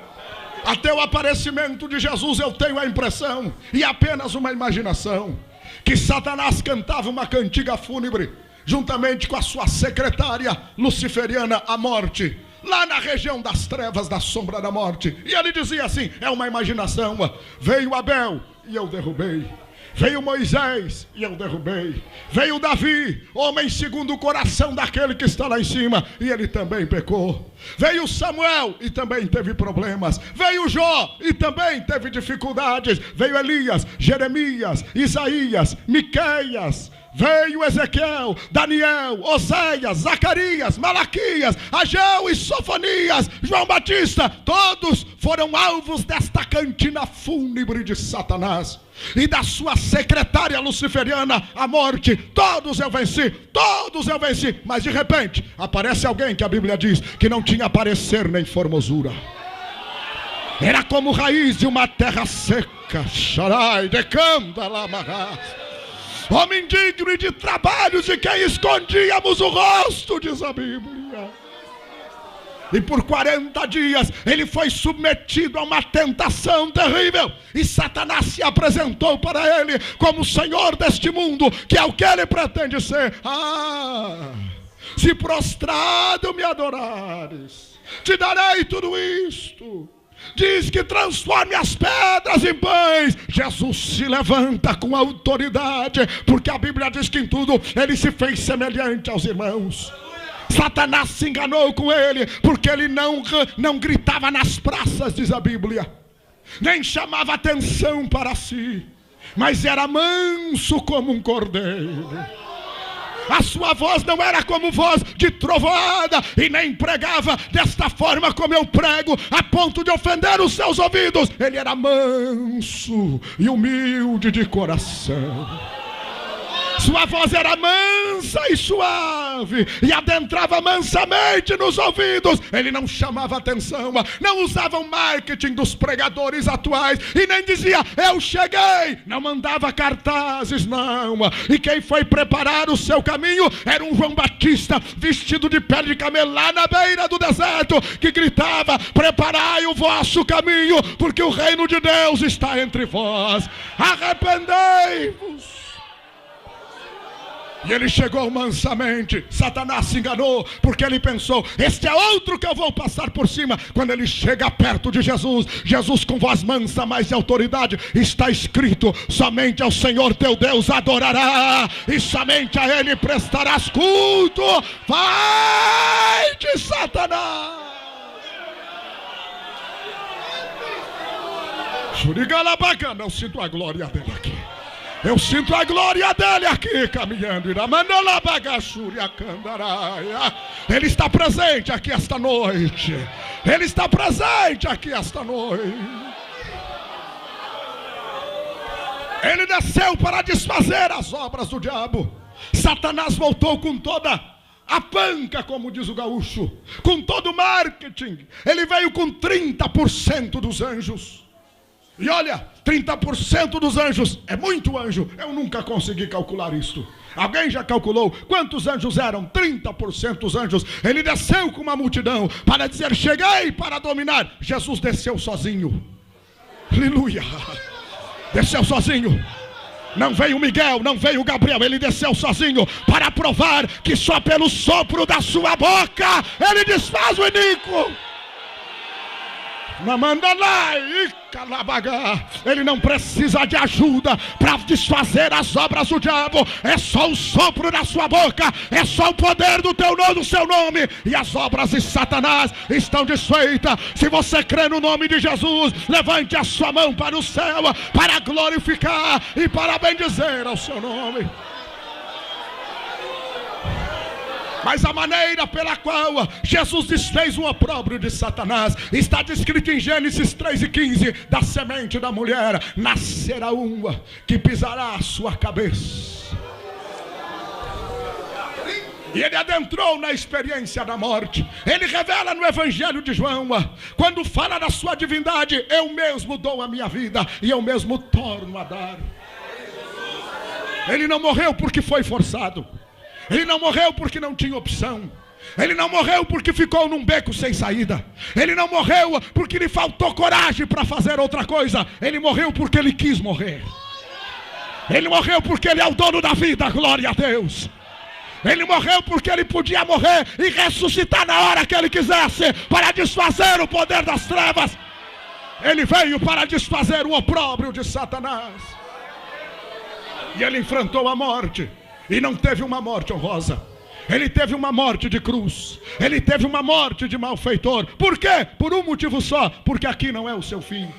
Até o aparecimento de Jesus eu tenho a impressão, e apenas uma imaginação, que Satanás cantava uma cantiga fúnebre juntamente com a sua secretária luciferiana, a morte, lá na região das trevas, da sombra da morte. E ele dizia assim, é uma imaginação: veio Abel e eu derrubei, veio Moisés e eu derrubei, veio Davi, homem segundo o coração daquele que está lá em cima, e ele também pecou. Veio Samuel e também teve problemas. Veio Jó e também teve dificuldades. Veio Elias, Jeremias, Isaías, Miqueias. Veio Ezequiel, Daniel, Oséias, Zacarias, Malaquias, Ageu e Sofonias, João Batista. Todos foram alvos desta cantina fúnebre de Satanás e da sua secretária luciferiana, a morte. Todos eu venci, todos eu venci. Mas de repente aparece alguém que a Bíblia diz que não tinha parecer nem formosura. Era como raiz de uma terra seca. Xarai, decanda lá, marás. Homem digno de trabalhos de quem escondíamos o rosto, diz a Bíblia. E por 40 dias ele foi submetido a uma tentação terrível. E Satanás se apresentou para ele como o Senhor deste mundo, que é o que ele pretende ser. Se prostrado me adorares, te darei tudo isto. Diz que transforme as pedras em pães. Jesus se levanta com autoridade, porque a Bíblia diz que em tudo ele se fez semelhante aos irmãos. Satanás se enganou com ele, porque ele não gritava nas praças, diz a Bíblia, nem chamava atenção para si, mas era manso como um cordeiro. A sua voz não era como voz de trovoada, e nem pregava desta forma como eu prego, a ponto de ofender os seus ouvidos. Ele era manso e humilde de coração. Sua voz era mansa e suave, e adentrava mansamente nos ouvidos. Ele não chamava atenção, não usava o marketing dos pregadores atuais, e nem dizia, eu cheguei. Não mandava cartazes, não. E quem foi preparar o seu caminho era um João Batista, vestido de pele de camelo, lá na beira do deserto, que gritava, preparai o vosso caminho, porque o reino de Deus está entre vós. Arrependei-vos. E ele chegou mansamente. Satanás se enganou, porque ele pensou, este é outro que eu vou passar por cima. Quando ele chega perto de Jesus, Jesus com voz mansa, mas de autoridade, está escrito, somente ao Senhor teu Deus adorará, e somente a ele prestarás culto. Vai de Satanás. Não sinto a glória dele aqui. Eu sinto a glória dele aqui caminhando. Ele está presente aqui esta noite. Ele está presente aqui esta noite. Ele desceu para desfazer as obras do diabo. Satanás voltou com toda a panca, como diz o gaúcho, com todo o marketing. Ele veio com 30% dos anjos. E olha, 30% dos anjos é muito anjo. Eu nunca consegui calcular isto. Alguém já calculou quantos anjos eram? 30% dos anjos. Ele desceu com uma multidão para dizer: cheguei para dominar. Jesus desceu sozinho. Aleluia. Desceu sozinho. Não veio Miguel, não veio Gabriel. Ele desceu sozinho para provar que só pelo sopro da sua boca ele desfaz o iníquo. Ele não precisa de ajuda para desfazer as obras do diabo. É só o sopro da sua boca. É só o poder do teu nome, do seu nome. E as obras de Satanás estão desfeitas. Se você crê no nome de Jesus, levante a sua mão para o céu, para glorificar e para bendizer ao seu nome. Mas a maneira pela qual Jesus desfez o opróbrio de Satanás está descrito em Gênesis 3:15. Da semente da mulher nascerá uma que pisará a sua cabeça. E ele adentrou na experiência da morte. Ele revela no Evangelho de João, quando fala da sua divindade: eu mesmo dou a minha vida e eu mesmo torno a dar. Ele não morreu porque foi forçado. Ele não morreu porque não tinha opção. Ele não morreu porque ficou num beco sem saída. Ele não morreu porque lhe faltou coragem para fazer outra coisa. Ele morreu porque ele quis morrer. Ele morreu porque ele é o dono da vida, glória a Deus. Ele morreu porque ele podia morrer e ressuscitar na hora que ele quisesse, para desfazer o poder das trevas. Ele veio para desfazer o opróbrio de Satanás. E ele enfrentou a morte. E não teve uma morte honrosa. Ele teve uma morte de cruz. Ele teve uma morte de malfeitor. Por quê? Por um motivo só: porque aqui não é o seu fim.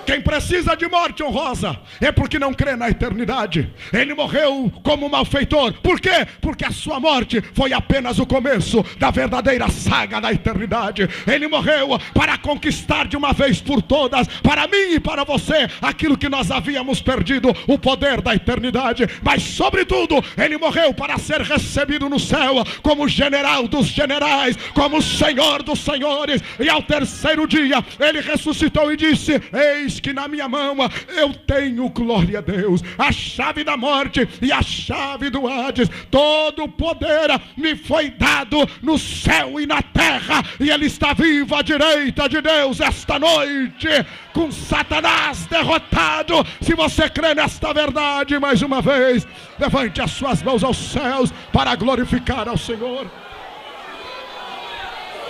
Quem precisa de morte honrosa é porque não crê na eternidade. Ele morreu como malfeitor. Por quê? Porque a sua morte foi apenas o começo da verdadeira saga da eternidade. Ele morreu para conquistar de uma vez por todas, para mim e para você, aquilo que nós havíamos perdido, o poder da eternidade. Mas sobretudo, ele morreu para ser recebido no céu como general dos generais, como Senhor dos senhores. E ao terceiro dia ele ressuscitou e disse: eis que na minha mão eu tenho, glória a Deus, a chave da morte e a chave do Hades. Todo o poder me foi dado no céu e na terra, e ele está vivo à direita de Deus esta noite, com Satanás derrotado. Se você crê nesta verdade, mais uma vez, levante as suas mãos aos céus para glorificar ao Senhor.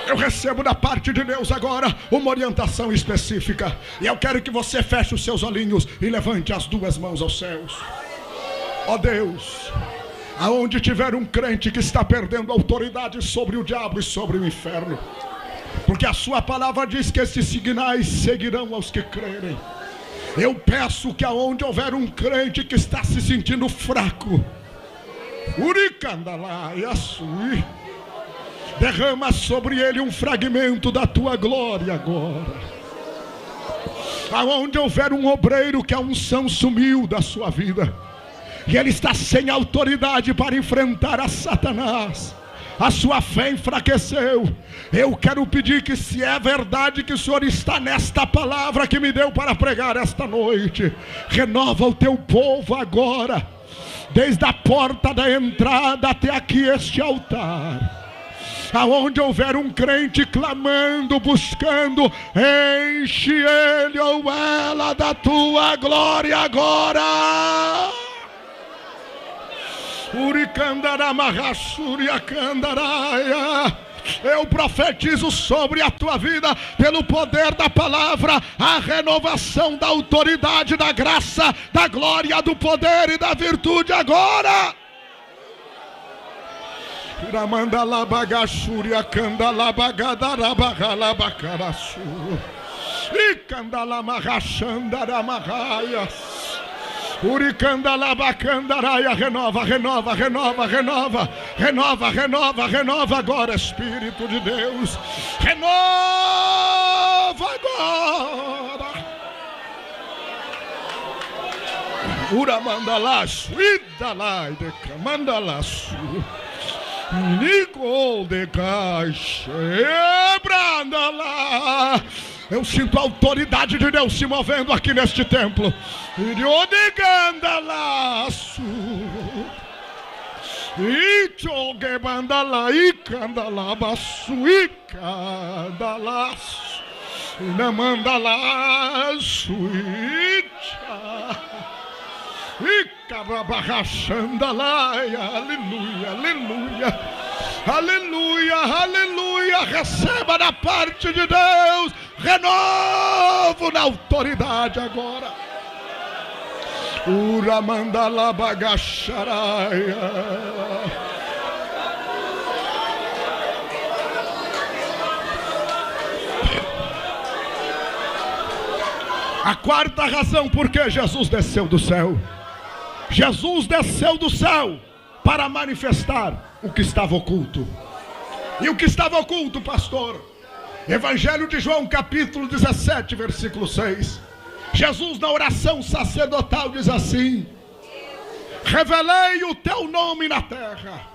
Eu recebo da parte de Deus agora uma orientação específica. E eu quero que você feche os seus olhinhos e levante as duas mãos aos céus. Ó Deus, aonde tiver um crente que está perdendo autoridade sobre o diabo e sobre o inferno, porque a sua palavra diz que esses sinais seguirão aos que crerem. Eu peço que aonde houver um crente que está se sentindo fraco, derrama sobre ele um fragmento da tua glória agora. Aonde houver um obreiro que a unção sumiu da sua vida, e ele está sem autoridade para enfrentar a Satanás, a sua fé enfraqueceu. Eu quero pedir que, se é verdade que o Senhor está nesta palavra que me deu para pregar esta noite, renova o teu povo agora, desde a porta da entrada até aqui este altar. Aonde houver um crente clamando, buscando, enche ele ou ela da tua glória agora. Eu profetizo sobre a tua vida, pelo poder da palavra, a renovação da autoridade, da graça, da glória, do poder e da virtude agora. Uricandalabacandaraia, renova, renova, renova, renova, renova, renova, renova agora, Espírito de Deus, renova agora. Uramandalaço, idalai de camandalaço, Nicol de caixa, brandalá. Eu sinto a autoridade de Deus se movendo aqui neste templo. Iodiegandalaço, Ichogebandala, Icandalabaço, Icandalaço, Namandalaço, Icha. Aleluia, aleluia, aleluia, aleluia. Receba da parte de Deus renovo na autoridade agora. Uramandala bagacharaia. A quarta razão por que Jesus desceu do céu. Jesus desceu do céu para manifestar o que estava oculto. E o que estava oculto, pastor? Evangelho de João, capítulo 17, versículo 6. Jesus, na oração sacerdotal, diz assim: revelei o teu nome na terra.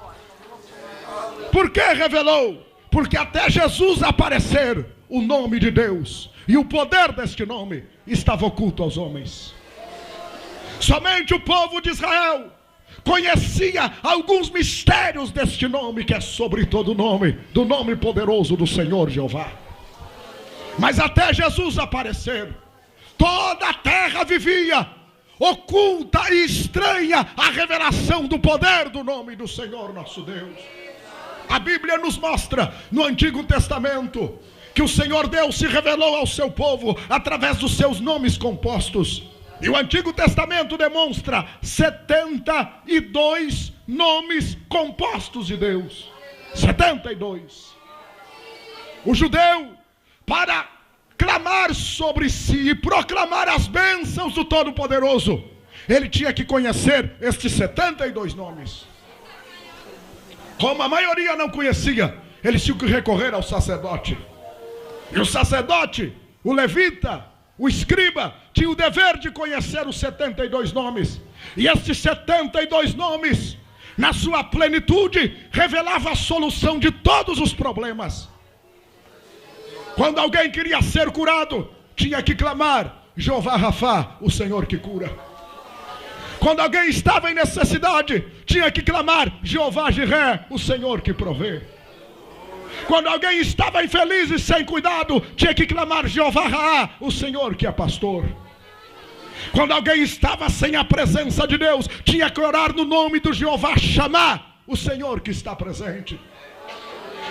Por que revelou? Porque até Jesus aparecer, o nome de Deus e o poder deste nome estava oculto aos homens. Somente o povo de Israel conhecia alguns mistérios deste nome, que é sobre todo nome, do nome poderoso do Senhor Jeová. Mas até Jesus aparecer, toda a terra vivia oculta e estranha a revelação do poder do nome do Senhor nosso Deus. A Bíblia nos mostra no Antigo Testamento que o Senhor Deus se revelou ao seu povo através dos seus nomes compostos. E o Antigo Testamento demonstra 72 nomes compostos de Deus. 72. O judeu, para clamar sobre si e proclamar as bênçãos do Todo-Poderoso, ele tinha que conhecer estes 72 nomes. Como a maioria não conhecia, eles tinham que recorrer ao sacerdote. E o sacerdote, o levita, o escriba, tinha o dever de conhecer os 72 nomes. E estes 72 nomes, na sua plenitude, revelava a solução de todos os problemas. Quando alguém queria ser curado, tinha que clamar: Jeová Rafá, o Senhor que cura. Quando alguém estava em necessidade, tinha que clamar: Jeová Jiré, o Senhor que provê. Quando alguém estava infeliz e sem cuidado, tinha que clamar: Jeová Raá, o Senhor que é pastor. Quando alguém estava sem a presença de Deus, tinha que orar no nome do Jeová Chamá, o Senhor que está presente.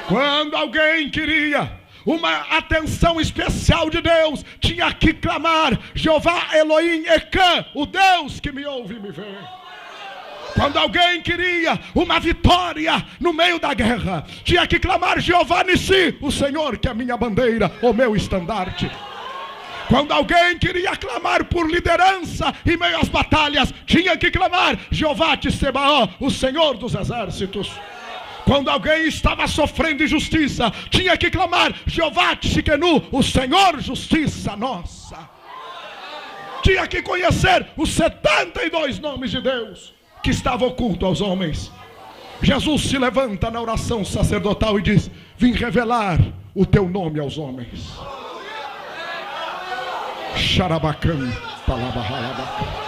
Quando alguém queria uma atenção especial de Deus, tinha que clamar: Jeová Elohim Ekã, o Deus que me ouve e me vê. Quando alguém queria uma vitória no meio da guerra, tinha que clamar: Jeová Nissi, o Senhor que é minha bandeira, o meu estandarte. Quando alguém queria clamar por liderança em meio às batalhas, tinha que clamar: Jeová Tsebaó, o Senhor dos exércitos. Quando alguém estava sofrendo injustiça, tinha que clamar: Jeová Tsikenu, o Senhor justiça nossa. Tinha que conhecer os 72 nomes de Deus que estava oculto aos homens. Jesus se levanta na oração sacerdotal e diz: vim revelar o teu nome aos homens. Xarabacan, palabaralabacan.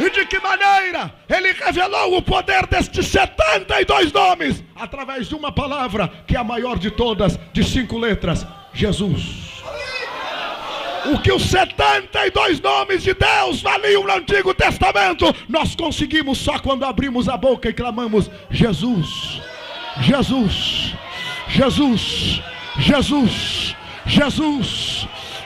E de que maneira ele revelou o poder destes 72 nomes? Através de uma palavra que é a maior de todas, de 5 letras: Jesus. O que os 72 nomes de Deus valiam no Antigo Testamento, nós conseguimos só quando abrimos a boca e clamamos: Jesus, Jesus, Jesus, Jesus, Jesus,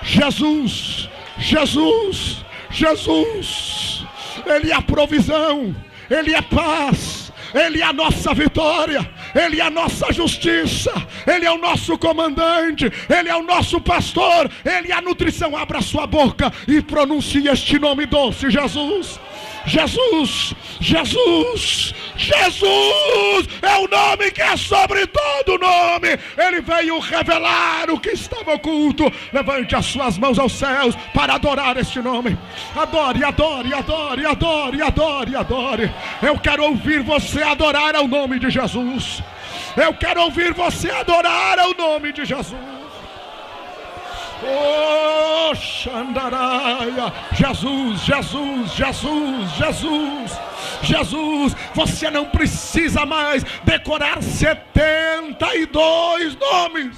Jesus, Jesus, Jesus. Ele é a provisão, Ele é paz, Ele é a nossa vitória, Ele é a nossa justiça, Ele é o nosso comandante, Ele é o nosso pastor, Ele é a nutrição. Abra sua boca e pronuncie este nome doce: Jesus. Jesus, Jesus, Jesus é o nome que é sobre todo nome. Ele veio revelar o que estava oculto. Levante as suas mãos aos céus para adorar este nome. Adore, adore, adore, adore, adore, adore. Eu quero ouvir você adorar ao nome de Jesus. Eu quero ouvir você adorar ao nome de Jesus. Oh, Xandaraia, Jesus, Jesus, Jesus, Jesus, Jesus. Você não precisa mais decorar 72 nomes.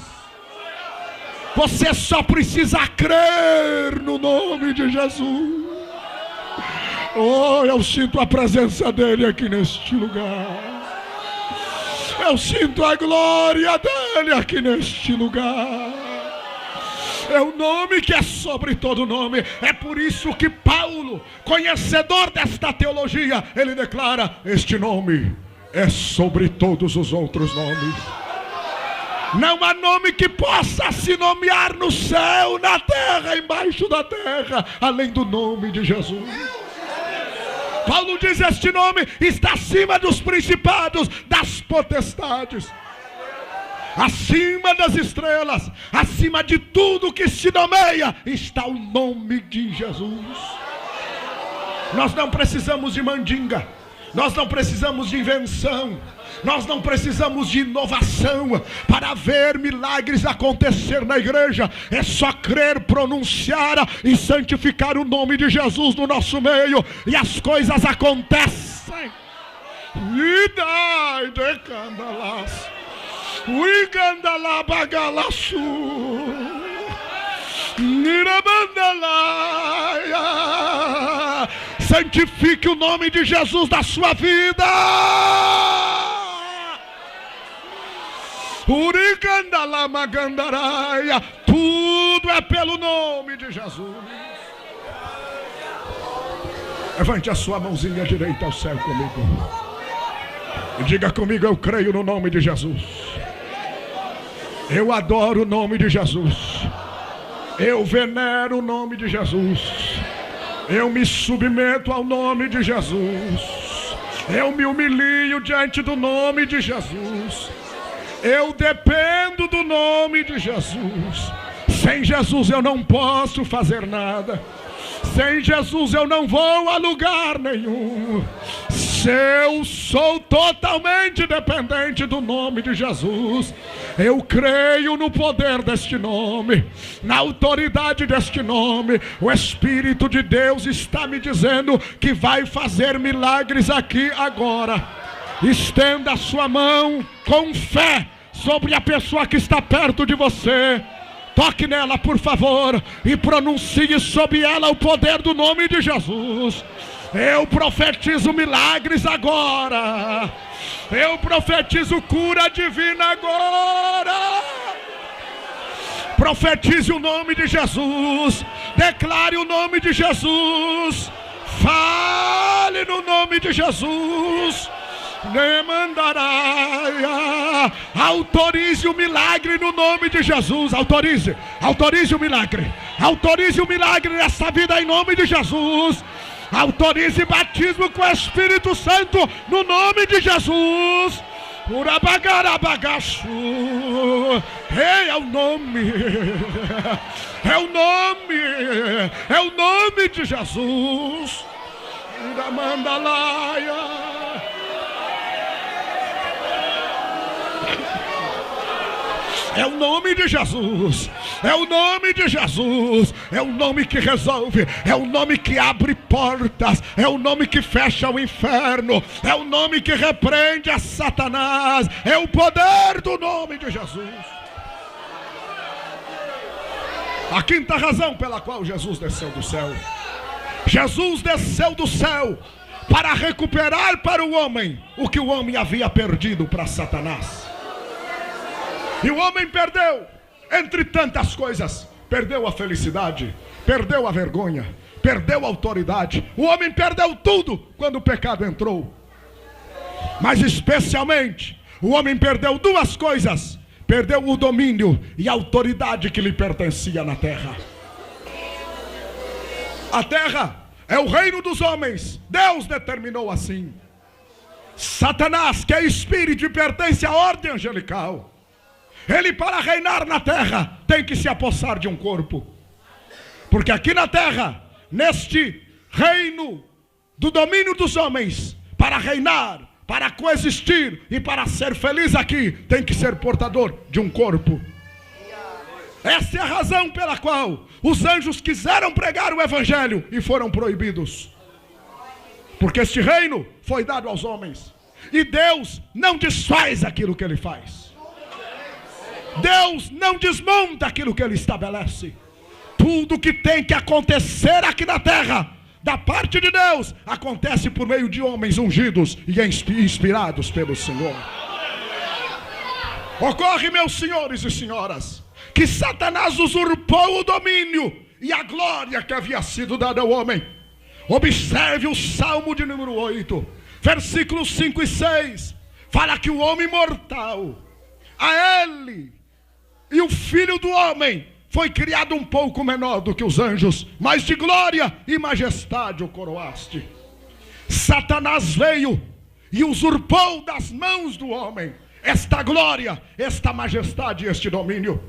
Você só precisa crer no nome de Jesus. Oh, eu sinto a presença dele aqui neste lugar. Eu sinto a glória dele aqui neste lugar. É o nome que é sobre todo nome. É por isso que Paulo, conhecedor desta teologia, ele declara: este nome é sobre todos os outros nomes. Não há nome que possa se nomear no céu, na terra, embaixo da terra, além do nome de Jesus. Paulo diz: este nome está acima dos principados, das potestades, acima das estrelas, acima de tudo que se nomeia, está o nome de Jesus. Nós não precisamos de mandinga, nós não precisamos de invenção, nós não precisamos de inovação para ver milagres acontecer na igreja. É só crer, pronunciar e santificar o nome de Jesus no nosso meio, e as coisas acontecem. E dai de candalas. Uigandalabagalaçu, Nirabandalaia. Santifique o nome de Jesus da sua vida. Urigandalamagandaраia. Tudo é pelo nome de Jesus. Levante a sua mãozinha direita ao céu comigo e diga comigo: eu creio no nome de Jesus. Eu adoro o nome de Jesus. Eu venero o nome de Jesus. Eu me submeto ao nome de Jesus. Eu me humilho diante do nome de Jesus. Eu dependo do nome de Jesus. Sem Jesus eu não posso fazer nada. Sem Jesus eu não vou a lugar nenhum. Eu sou totalmente dependente do nome de Jesus. Eu creio no poder deste nome, na autoridade deste nome. O Espírito de Deus está me dizendo que vai fazer milagres aqui agora. Estenda a sua mão com fé sobre a pessoa que está perto de você. Toque nela, por favor, e pronuncie sobre ela o poder do nome de Jesus. Eu profetizo milagres agora. Eu profetizo cura divina agora. Profetize o nome de Jesus. Declare o nome de Jesus. Fale no nome de Jesus. Demandaraia. Autorize o milagre no nome de Jesus. Autorize o milagre. Autorize o milagre nessa vida em nome de Jesus. Autorize batismo com o Espírito Santo no nome de Jesus. Urabagarabagaçu. É o nome. É o nome. É o nome de Jesus. Uramandalaia. É o nome de Jesus. É o nome de Jesus. É o nome que resolve. É o nome que abre portas. É o nome que fecha o inferno. É o nome que repreende a Satanás. É o poder do nome de Jesus. A quinta razão pela qual Jesus desceu do céu. Jesus desceu do céu para recuperar para o homem o que o homem havia perdido para Satanás. E o homem perdeu, entre tantas coisas, perdeu a felicidade, perdeu a vergonha, perdeu a autoridade. O homem perdeu tudo quando o pecado entrou. Mas especialmente, O homem perdeu duas coisas: perdeu o domínio e a autoridade que lhe pertencia na terra. A terra é o reino dos homens, Deus determinou assim. Satanás, que é espírito e pertence à ordem angelical, ele, para reinar na terra, tem que se apossar de um corpo. Porque aqui na terra, neste reino do domínio dos homens, para reinar, para coexistir e para ser feliz aqui, tem que ser portador de um corpo. Essa é a razão pela qual os anjos quiseram pregar o evangelho e foram proibidos. Porque este reino foi dado aos homens. E Deus não desfaz aquilo que Ele faz. Deus não desmonta aquilo que Ele estabelece. Tudo que tem que acontecer aqui na terra, da parte de Deus, acontece por meio de homens ungidos e inspirados pelo Senhor. Ocorre, meus senhores e senhoras, que Satanás usurpou o domínio e a glória que havia sido dada ao homem. Observe o Salmo de número 8, versículos 5 e 6. Fala que o homem mortal, a ele e o filho do homem, foi criado um pouco menor do que os anjos, mas de glória e majestade o coroaste. Satanás veio e usurpou das mãos do homem esta glória, esta majestade e este domínio.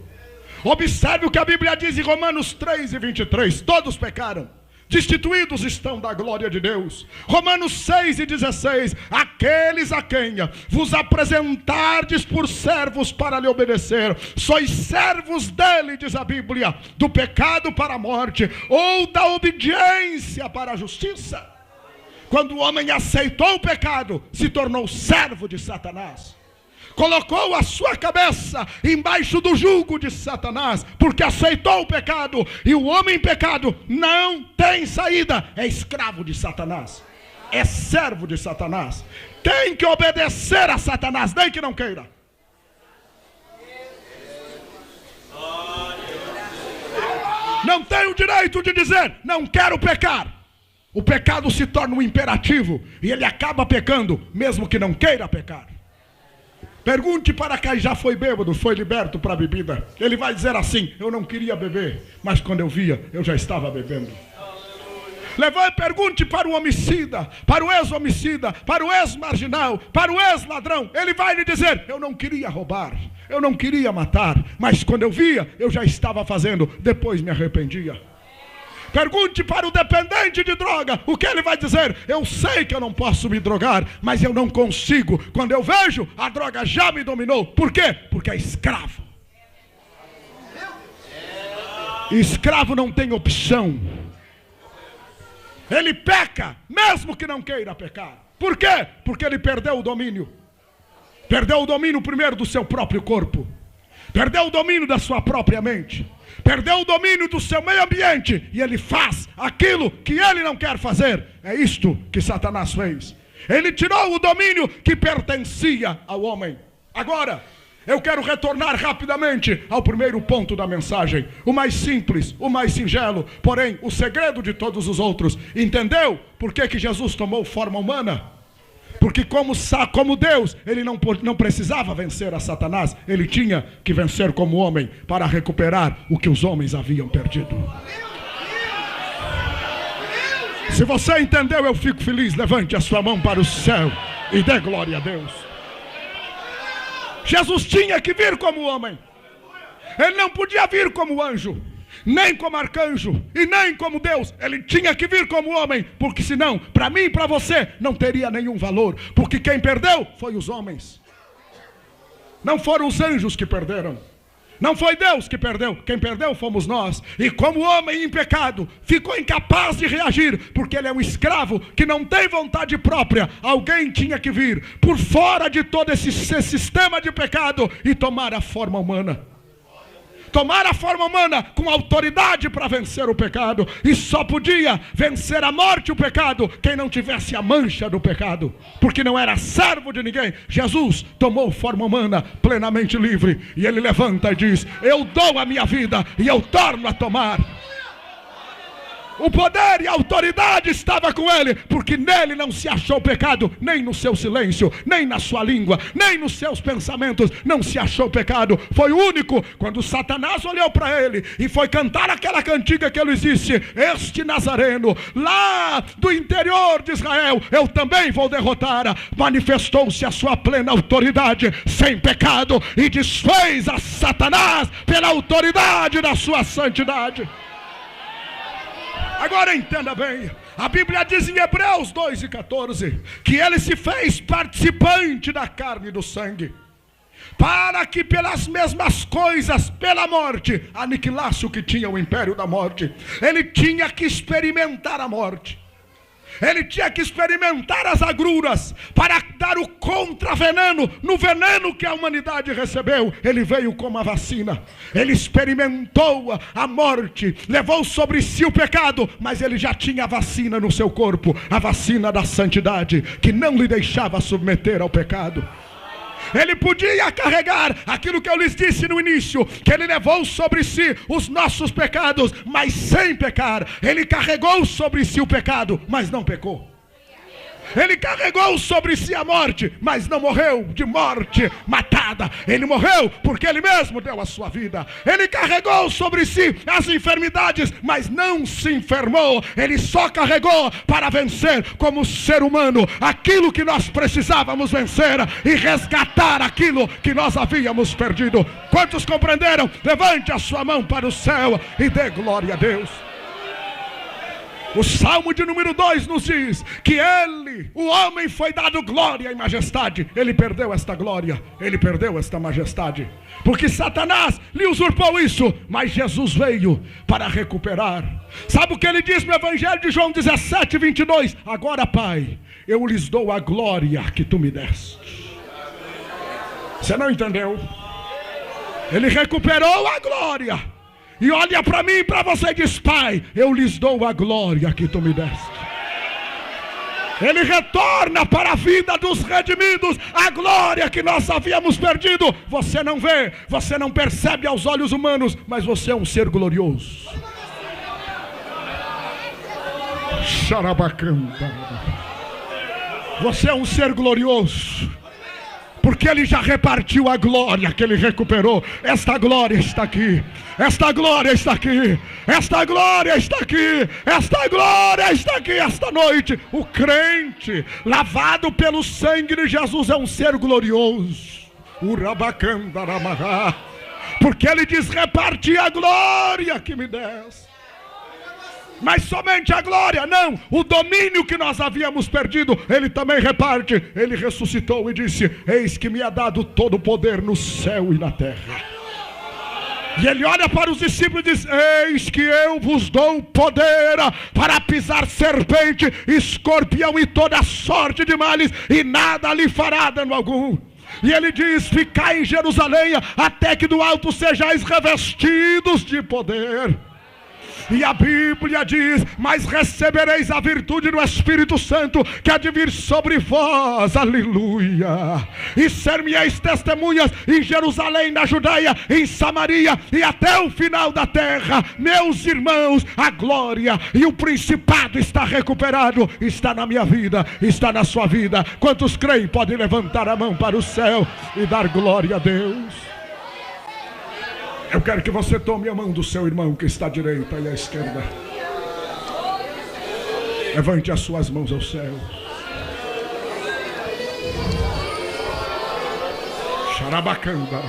Observe o que a Bíblia diz em Romanos 3 e 23. Todos pecaram, destituídos estão da glória de Deus. Romanos 6 e 16. Aqueles a quem vos apresentardes por servos para lhe obedecer, sois servos dele, diz a Bíblia, do pecado para a morte, ou da obediência para a justiça. Quando o homem aceitou o pecado, se tornou servo de Satanás. Colocou a sua cabeça embaixo do jugo de Satanás, porque aceitou o pecado. E o homem em pecado não tem saída, é escravo de Satanás, é servo de Satanás. Tem que obedecer a Satanás, nem que não queira. Não tem o direito de dizer, não quero pecar. O pecado se torna um imperativo e ele acaba pecando, mesmo que não queira pecar. Pergunte para quem já foi bêbado, foi liberto para a bebida. Ele vai dizer assim: eu não queria beber, mas quando eu via, eu já estava bebendo. Pergunte para o homicida, para o ex-homicida, para o ex-marginal, para o ex-ladrão. Ele vai lhe dizer: eu não queria roubar, eu não queria matar, mas quando eu via, eu já estava fazendo, depois me arrependia. Pergunte para o dependente de droga, o que ele vai dizer? Eu sei que eu não posso me drogar, mas eu não consigo. Quando eu vejo, a droga já me dominou. Por quê? Porque é escravo. Escravo não tem opção. Ele peca, mesmo que não queira pecar. Por quê? Porque ele perdeu o domínio. Perdeu o domínio primeiro do seu próprio corpo. Perdeu o domínio da sua própria mente. Perdeu o domínio do seu meio ambiente. E ele faz aquilo que ele não quer fazer. É isto que Satanás fez. Ele tirou o domínio que pertencia ao homem. Agora, eu quero retornar rapidamente ao primeiro ponto da mensagem. O mais simples, o mais singelo, porém o segredo de todos os outros. Entendeu por que Jesus tomou forma humana? Porque como Deus, ele não precisava vencer a Satanás. Ele tinha que vencer como homem para recuperar o que os homens haviam perdido. Se você entendeu, eu fico feliz. Levante a sua mão para o céu e dê glória a Deus. Jesus tinha que vir como homem. Ele não podia vir como anjo, nem como arcanjo e nem como Deus. Ele tinha que vir como homem, porque senão, para mim e para você, não teria nenhum valor. Porque quem perdeu foi os homens. Não foram os anjos que perderam. Não foi Deus que perdeu. Quem perdeu fomos nós. E como homem em pecado, ficou incapaz de reagir, porque ele é um escravo que não tem vontade própria. Alguém tinha que vir por fora de todo esse sistema de pecado e tomar a forma humana. Tomar a forma humana com autoridade para vencer o pecado. E só podia vencer a morte e o pecado quem não tivesse a mancha do pecado, porque não era servo de ninguém. Jesus tomou forma humana plenamente livre. E ele levanta e diz: eu dou a minha vida e eu torno a tomar. O poder e a autoridade estava com ele, porque nele não se achou pecado, nem no seu silêncio, nem na sua língua, nem nos seus pensamentos, não se achou pecado. Foi o único. Quando Satanás olhou para ele e foi cantar aquela cantiga que ele disse: este Nazareno, lá do interior de Israel, eu também vou derrotar. Manifestou-se a sua plena autoridade, sem pecado, e desfez a Satanás pela autoridade da sua santidade. Agora entenda bem, a Bíblia diz em Hebreus 2:14 que ele se fez participante da carne e do sangue, para que pelas mesmas coisas, pela morte, aniquilasse o que tinha o império da morte. Ele tinha que experimentar a morte. Ele tinha que experimentar as agruras para dar o contraveneno no veneno que a humanidade recebeu. Ele veio como a vacina. Ele experimentou a morte, levou sobre si o pecado, mas ele já tinha a vacina no seu corpo, a vacina da santidade, que não lhe deixava submeter ao pecado. Ele podia carregar aquilo que eu lhes disse no início, que ele levou sobre si os nossos pecados, mas sem pecar. Ele carregou sobre si o pecado, mas não pecou. Ele carregou sobre si a morte, mas não morreu de morte matada. Ele morreu porque ele mesmo deu a sua vida. Ele carregou sobre si as enfermidades, mas não se enfermou. Ele só carregou para vencer como ser humano aquilo que nós precisávamos vencer e resgatar aquilo que nós havíamos perdido. Quantos compreenderam? Levante a sua mão para o céu e dê glória a Deus. O Salmo de número 2 nos diz que ele, o homem, foi dado glória e majestade. Ele perdeu esta glória, ele perdeu esta majestade, porque Satanás lhe usurpou isso, mas Jesus veio para recuperar. Sabe o que ele diz no Evangelho de João 17:22? Agora, Pai, eu lhes dou a glória que tu me deste. Você não entendeu? Ele recuperou a glória. E olha para mim e para você e diz: Pai, eu lhes dou a glória que tu me deste. Ele retorna para a vida dos redimidos a glória que nós havíamos perdido. Você não vê, você não percebe aos olhos humanos, mas você é um ser glorioso. Xarabacanta. Você é um ser glorioso, porque ele já repartiu a glória que ele recuperou. Esta glória está aqui. Esta glória está aqui. Esta glória está aqui. Esta glória está aqui esta noite. O crente, lavado pelo sangue de Jesus, é um ser glorioso. Urabacandaramahá. Porque ele diz: reparti a glória que me deste. Mas somente a glória, não, o domínio que nós havíamos perdido, ele também reparte. Ele ressuscitou e disse: eis que me é dado todo o poder no céu e na terra. E ele olha para os discípulos e diz: eis que eu vos dou poder para pisar serpente, escorpião e toda sorte de males, e nada lhe fará dano algum. E ele diz: ficai em Jerusalém até que do alto sejais revestidos de poder. E a Bíblia diz: mas recebereis a virtude do Espírito Santo, que há de vir sobre vós, aleluia. E ser-me-eis testemunhas em Jerusalém, na Judeia, em Samaria e até o final da terra. Meus irmãos, a glória e o principado está recuperado. Está na minha vida, está na sua vida. Quantos creem podem levantar a mão para o céu e dar glória a Deus? Eu quero que você tome a mão do seu irmão que está à direita e à esquerda. Levante as suas mãos ao céu. Xarabacanda.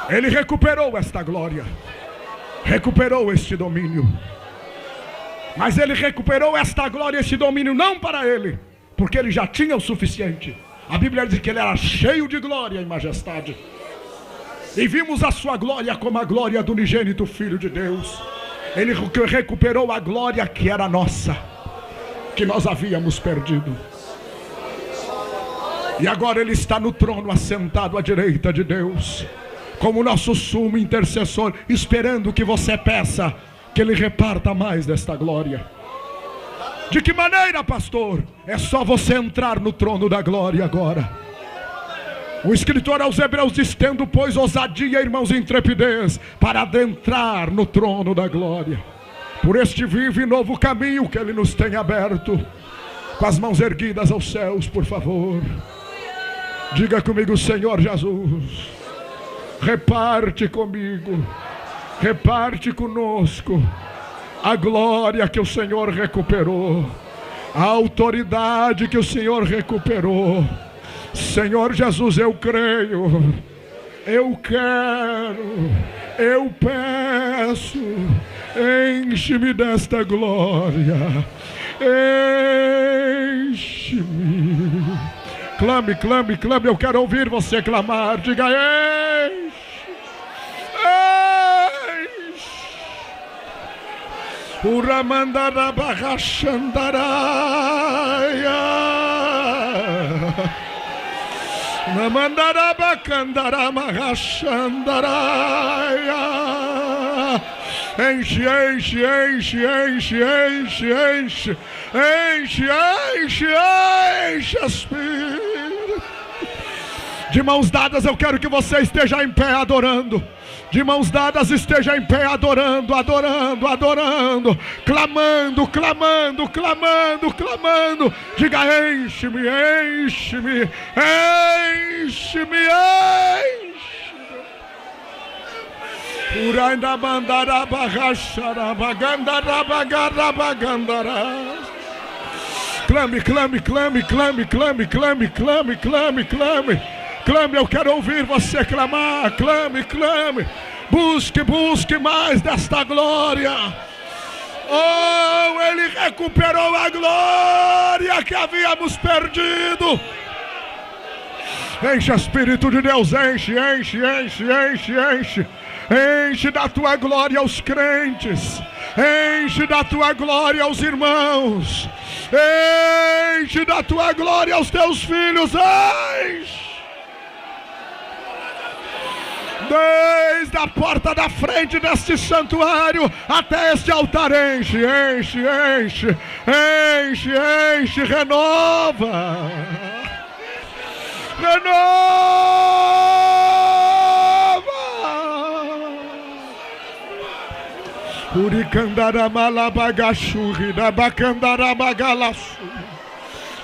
Ele recuperou esta glória, recuperou este domínio. Mas ele recuperou esta glória, este domínio, não para ele, porque ele já tinha o suficiente. A Bíblia diz que ele era cheio de glória e majestade. E vimos a sua glória como a glória do unigênito Filho de Deus. Ele recuperou a glória que era nossa, que nós havíamos perdido. E agora ele está no trono, assentado à direita de Deus, como nosso sumo intercessor, esperando que você peça que ele reparta mais desta glória. De que maneira, pastor? É só você entrar no trono da glória agora. O escritor aos Hebreus diz: tendo, pois, ousadia, irmãos, e intrepidez, para adentrar no trono da glória, por este vivo e novo caminho que Ele nos tem aberto. Com as mãos erguidas aos céus, por favor, diga comigo: Senhor Jesus, reparte comigo, reparte conosco a glória que o Senhor recuperou, a autoridade que o Senhor recuperou. Senhor Jesus, eu creio, eu quero, eu peço, enche-me desta glória, enche-me. Clame, clame, clame, eu quero ouvir você clamar. Diga: enche, enche. Uramandarabachandaraia, namandarabacandaramarachandaraia. Enche, enche, enche, enche, enche, enche, enche, enche, enche, Espírito. De mãos dadas eu quero que você esteja em pé adorando. De mãos dadas esteja em pé adorando, adorando, adorando, clamando, clamando, clamando, clamando. Diga: enche-me, enche-me, enche-me, enche-me. Clame, clame, clame, clame, clame, clame, clame, clame, clame. Clame, eu quero ouvir você clamar. Clame, clame. Busque, busque mais desta glória. Oh, Ele recuperou a glória que havíamos perdido. Enche, Espírito de Deus, enche, enche, enche, enche, enche. Enche da tua glória aos crentes, enche da tua glória aos irmãos, enche da tua glória aos teus filhos, enche. Desde a porta da frente deste santuário até este altar, enche, enche, enche, enche, enche, renova, renova. Uricandara malabagachuri da bacandara bagalaçu,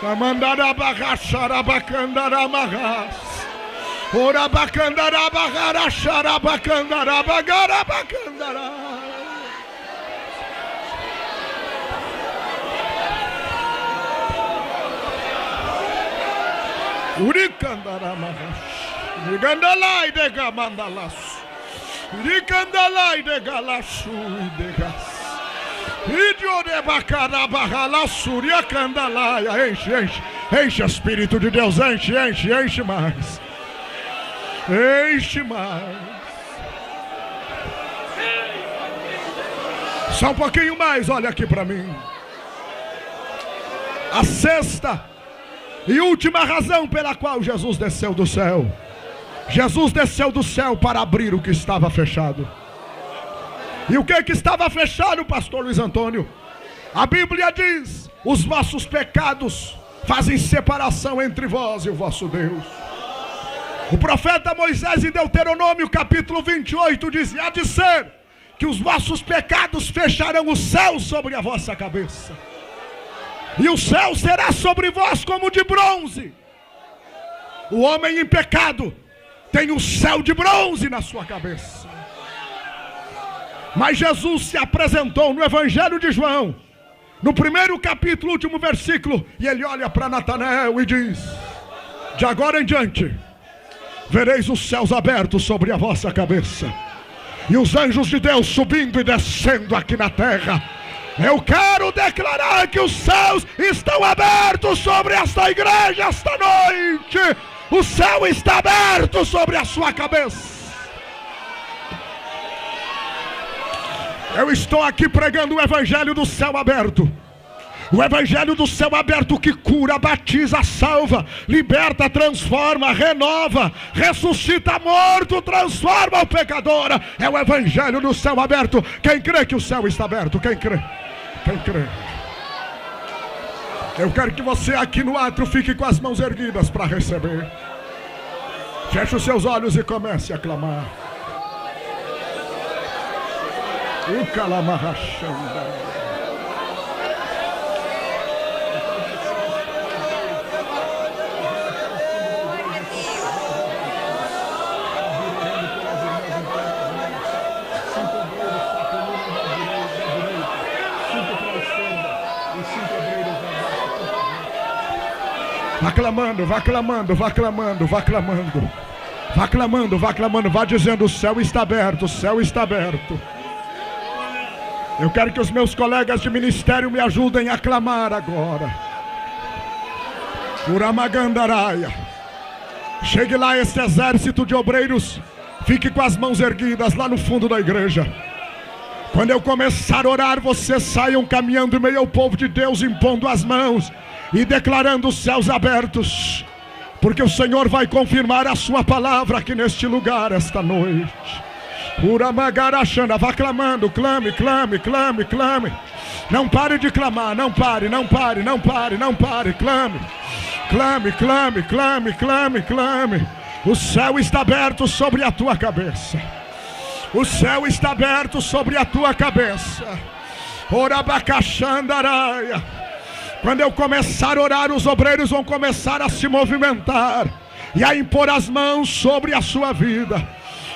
amandara bagachara bacandara magas, ora bacandara bagarachara bacandara bagara bacandara. Uricandara magas, uricandalai de gamandalaçu. Ricandalai de galaçu de gas. Idio de bacarabarralaçuria candalaia. Enche, enche, enche, Espírito de Deus, enche, enche, enche mais. Enche mais. Só um pouquinho mais, olha aqui para mim. A sexta e última razão pela qual Jesus desceu do céu. Jesus desceu do céu para abrir o que estava fechado. E o que estava fechado, pastor Luiz Antônio? A Bíblia diz: os vossos pecados fazem separação entre vós e o vosso Deus. O profeta Moisés, em Deuteronômio capítulo 28, diz: há de ser que os vossos pecados fecharão o céu sobre a vossa cabeça, e o céu será sobre vós como de bronze. O homem em pecado tem um céu de bronze na sua cabeça. Mas Jesus se apresentou no Evangelho de João, no primeiro capítulo, último versículo, e ele olha para Natanael e diz: de agora em diante vereis os céus abertos sobre a vossa cabeça, e os anjos de Deus subindo e descendo aqui na terra. Eu quero declarar que os céus estão abertos sobre esta igreja esta noite. O céu está aberto sobre a sua cabeça. Eu estou aqui pregando o evangelho do céu aberto. O evangelho do céu aberto que cura, batiza, salva, liberta, transforma, renova, ressuscita morto, transforma o pecador. É o evangelho do céu aberto. Quem crê que o céu está aberto? Quem crê? Quem crê? Eu quero que você aqui no átrio fique com as mãos erguidas para receber. Feche os seus olhos e comece a clamar. O calamarrachanda. Vá clamando, vá clamando, vá clamando, vá clamando. Vá clamando, vá clamando, vá dizendo: o céu está aberto, o céu está aberto. Eu quero que os meus colegas de ministério me ajudem a clamar agora. Uramagandaraia. Chegue lá, esse exército de obreiros. Fique com as mãos erguidas lá no fundo da igreja. Quando eu começar a orar, vocês saiam caminhando em meio ao povo de Deus, impondo as mãos e declarando os céus abertos, porque o Senhor vai confirmar a sua palavra aqui neste lugar esta noite. Uramagarachanda, vá clamando, clame, clame, clame, clame. Não pare de clamar, não pare, não pare, não pare, não pare, clame. Clame, clame, clame, clame, clame. O céu está aberto sobre a tua cabeça. O céu está aberto sobre a tua cabeça. Orabacachandaraia. Quando eu começar a orar, os obreiros vão começar a se movimentar e a impor as mãos sobre a sua vida.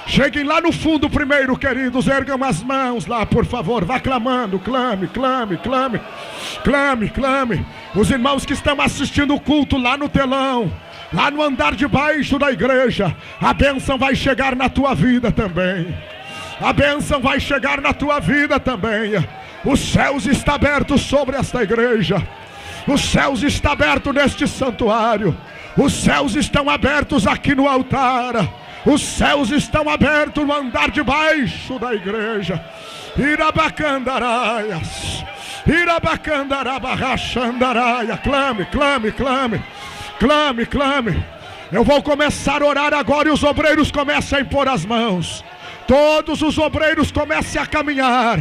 Cheguem lá no fundo primeiro, queridos. Ergam as mãos lá, por favor. Vá clamando, clame, clame, clame. Clame, clame. Os irmãos que estão assistindo o culto lá no telão, lá no andar de baixo da igreja, a bênção vai chegar na tua vida também. A bênção vai chegar na tua vida também. Os céus estão abertos sobre esta igreja. Os céus estão abertos neste santuário. Os céus estão abertos aqui no altar. Os céus estão abertos no andar de baixo da igreja. Irabacandaraias. Irabacandarabachandaraia. Clame, clame, clame. Clame, clame. Eu vou começar a orar agora e os obreiros comecem a impor as mãos. Todos os obreiros comecem a caminhar.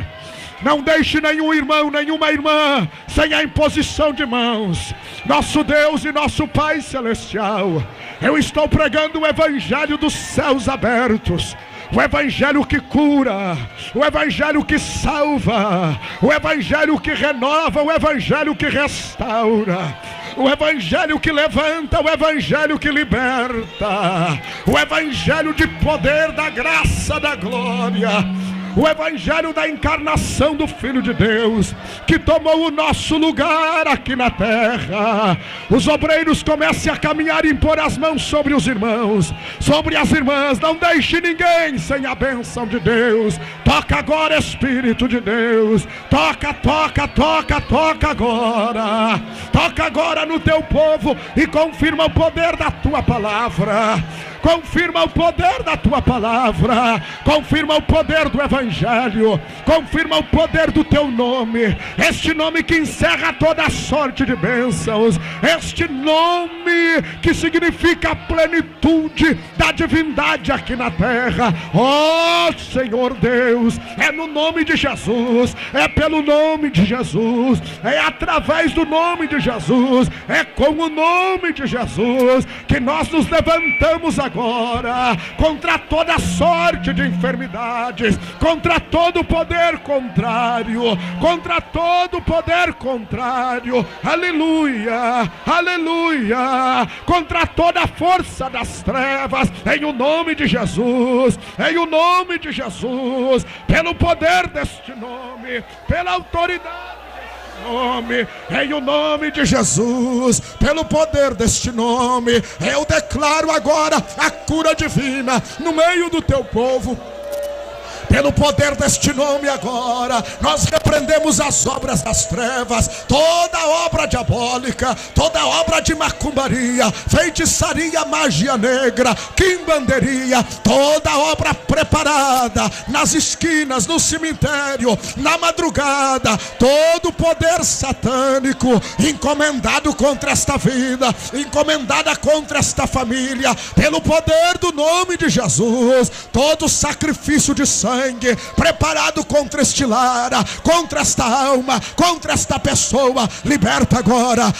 Não deixe nenhum irmão, nenhuma irmã sem a imposição de mãos. Nosso Deus e nosso Pai Celestial, eu estou pregando o evangelho dos céus abertos. O evangelho que cura, o evangelho que salva, o evangelho que renova, o evangelho que restaura, o evangelho que levanta, o evangelho que liberta, o evangelho de poder, da graça, da glória, o evangelho da encarnação do Filho de Deus, que tomou o nosso lugar aqui na terra. Os obreiros comecem a caminhar e impor as mãos sobre os irmãos, sobre as irmãs. Não deixe ninguém sem a bênção de Deus. Toca agora, Espírito de Deus. Toca, toca, toca, toca agora. Toca agora no teu povo e confirma o poder da tua palavra. Confirma o poder da tua palavra. Confirma o poder do evangelho. Confirma o poder do teu nome. Este nome que encerra toda a sorte de bênçãos. Este nome que significa a plenitude da divindade aqui na terra. Oh Senhor Deus, é no nome de Jesus, é pelo nome de Jesus, é através do nome de Jesus, é com o nome de Jesus que nós nos levantamos agora contra toda sorte de enfermidades, contra todo poder contrário, contra todo poder contrário, aleluia, aleluia, contra toda a força das trevas, em o nome de Jesus, em o nome de Jesus, pelo poder deste nome, pela autoridade nome, em o nome de Jesus, pelo poder deste nome, eu declaro agora a cura divina no meio do teu povo. Pelo poder deste nome agora, nós repreendemos as obras das trevas, toda obra diabólica, toda obra de macumbaria, feitiçaria, magia negra, quimbanderia, toda obra preparada nas esquinas, no cemitério, na madrugada, todo poder satânico encomendado contra esta vida, encomendada contra esta família, pelo poder do nome de Jesus, todo sacrifício de sangue sangue preparado contra este lar, contra esta alma, contra esta pessoa. Liberta agora,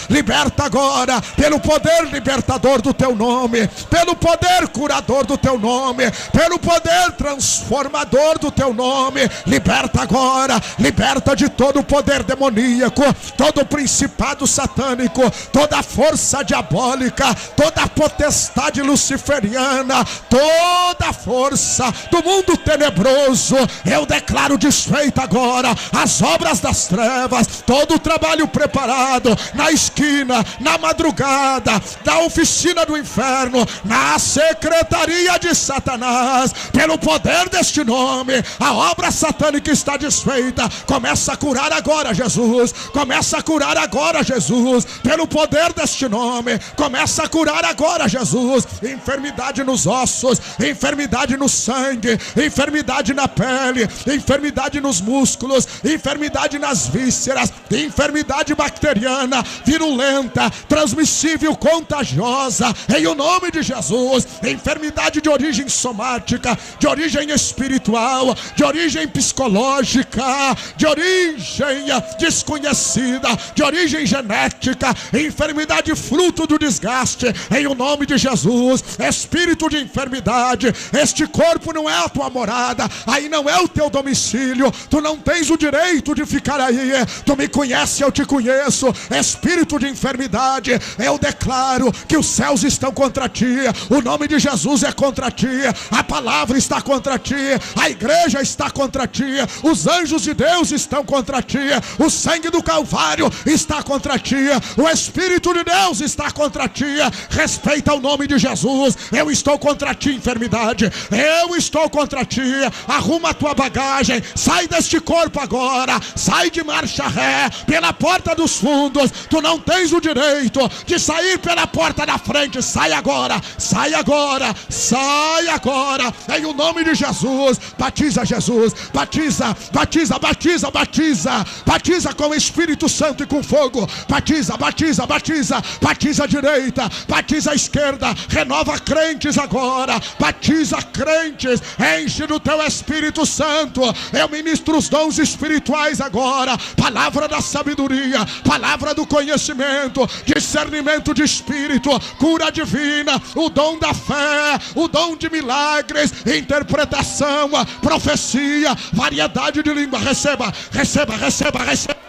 pelo poder libertador do teu nome, pelo poder curador do teu nome, pelo poder transformador do teu nome. Liberta agora, liberta de todo o poder demoníaco, todo o principado satânico, toda a força diabólica, toda a potestade luciferiana, toda a força do mundo tenebroso. Eu declaro desfeita agora as obras das trevas, todo o trabalho preparado na esquina, na madrugada, na oficina do inferno, na secretaria de Satanás. Pelo poder deste nome, a obra satânica está desfeita. Começa a curar agora, Jesus. Começa a curar agora, Jesus. Pelo poder deste nome, começa a curar agora, Jesus. Enfermidade nos ossos, enfermidade no sangue, enfermidade na pele, enfermidade nos músculos, enfermidade nas vísceras, enfermidade bacteriana, virulenta, transmissível, contagiosa, em o nome de Jesus. Enfermidade de origem somática, de origem espiritual, de origem psicológica, de origem desconhecida, de origem genética, enfermidade fruto do desgaste, em o nome de Jesus. Espírito de enfermidade, este corpo não é a tua morada, aí não é o teu domicílio, tu não tens o direito de ficar aí. Tu me conhece, eu te conheço. Espírito de enfermidade, eu declaro que os céus estão contra ti, o nome de Jesus é contra ti, a palavra está contra ti, a igreja está contra ti, os anjos de Deus estão contra ti, o sangue do Calvário está contra ti, o Espírito de Deus está contra ti. Respeita o nome de Jesus. Eu estou contra ti, enfermidade, eu estou contra ti. Arruma a tua bagagem, sai deste corpo agora, sai de marcha ré pela porta dos fundos. Tu não tens o direito de sair pela porta da frente. Sai agora, sai agora, sai agora, em o nome de Jesus. Batiza, Jesus, batiza, batiza, batiza, batiza, batiza com o Espírito Santo e com fogo. Batiza, batiza, batiza, batiza a direita, batiza a esquerda, renova crentes agora, batiza crentes, enche do teu Espírito Santo. Eu ministro os dons espirituais agora, palavra da sabedoria, palavra do conhecimento, discernimento de espírito, cura divina, o dom da fé, o dom de milagres, interpretação, profecia, variedade de língua. Receba, receba, receba, receba.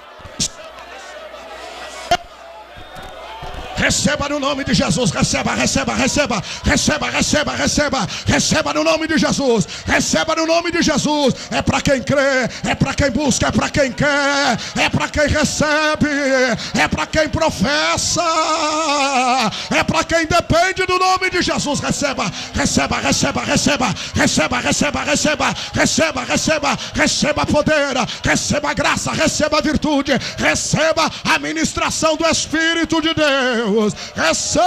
Receba no nome de Jesus, receba, receba, receba, receba, receba, receba, receba no nome de Jesus, receba no nome de Jesus. É para quem crê, é para quem busca, é para quem quer, é para quem recebe, é para quem professa, é para quem depende do nome de Jesus. Receba, receba, receba, receba, receba, receba, receba, receba, receba, receba poder, receba graça, receba virtude, receba a ministração do Espírito de Deus. Receba!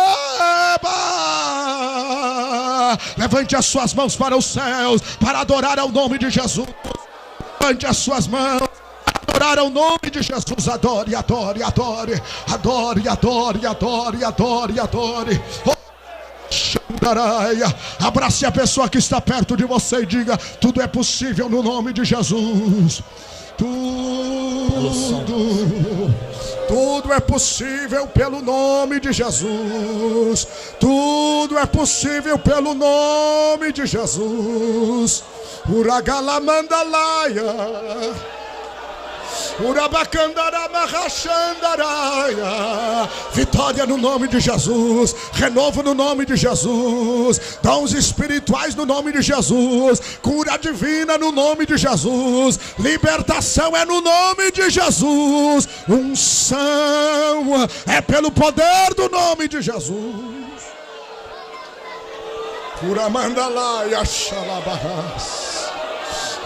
Levante as suas mãos para os céus para adorar ao nome de Jesus. Levante as suas mãos para adorar ao nome de Jesus. Adore, adore, adore, adore, adore, adore, adore, adore. Abrace a pessoa que está perto de você e diga: tudo é possível no nome de Jesus. Tudo é possível pelo nome de Jesus. Tudo é possível pelo nome de Jesus. Uragalamandalaia, vitória no nome de Jesus, renovo no nome de Jesus, dons espirituais no nome de Jesus, cura divina no nome de Jesus, libertação é no nome de Jesus, unção é pelo poder do nome de Jesus. Cura mandalaia xalabahas,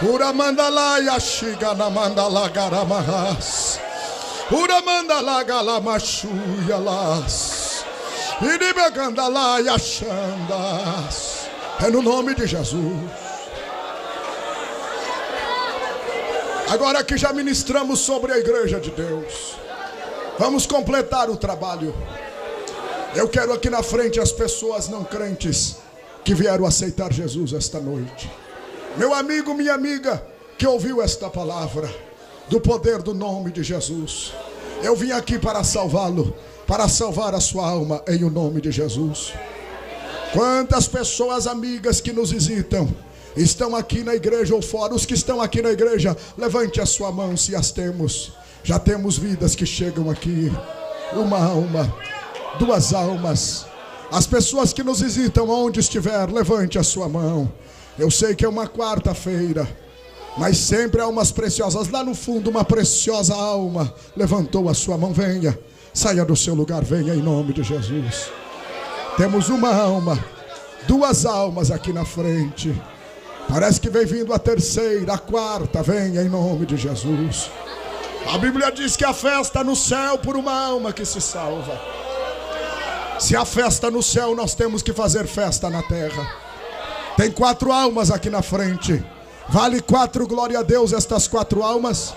Ura mandala yashiga na mandala garamahas. Ura mandala galamashuya las. Iribagandala yashandas. É no nome de Jesus. Agora que já ministramos sobre a igreja de Deus, vamos completar o trabalho. Eu quero aqui na frente as pessoas não crentes que vieram aceitar Jesus esta noite. Meu amigo, minha amiga, que ouviu esta palavra, do poder do nome de Jesus, eu vim aqui para salvá-lo, para salvar a sua alma, em o nome de Jesus. Quantas pessoas amigas que nos visitam estão aqui na igreja ou fora? Os que estão aqui na igreja, levante a sua mão se as temos. Já temos vidas que chegam aqui, uma alma, duas almas. As pessoas que nos visitam, onde estiver, levante a sua mão. Eu sei que é uma quarta-feira, mas sempre há almas preciosas. Lá no fundo, uma preciosa alma levantou a sua mão. Venha, saia do seu lugar, venha em nome de Jesus. Temos uma alma, duas almas aqui na frente. Parece que vem vindo a terceira, a quarta. Venha em nome de Jesus. A Bíblia diz que a festa no céu por uma alma que se salva. Se há festa no céu, nós temos que fazer festa na terra. Tem 4 almas aqui na frente. Vale 4 glória a Deus estas 4 almas?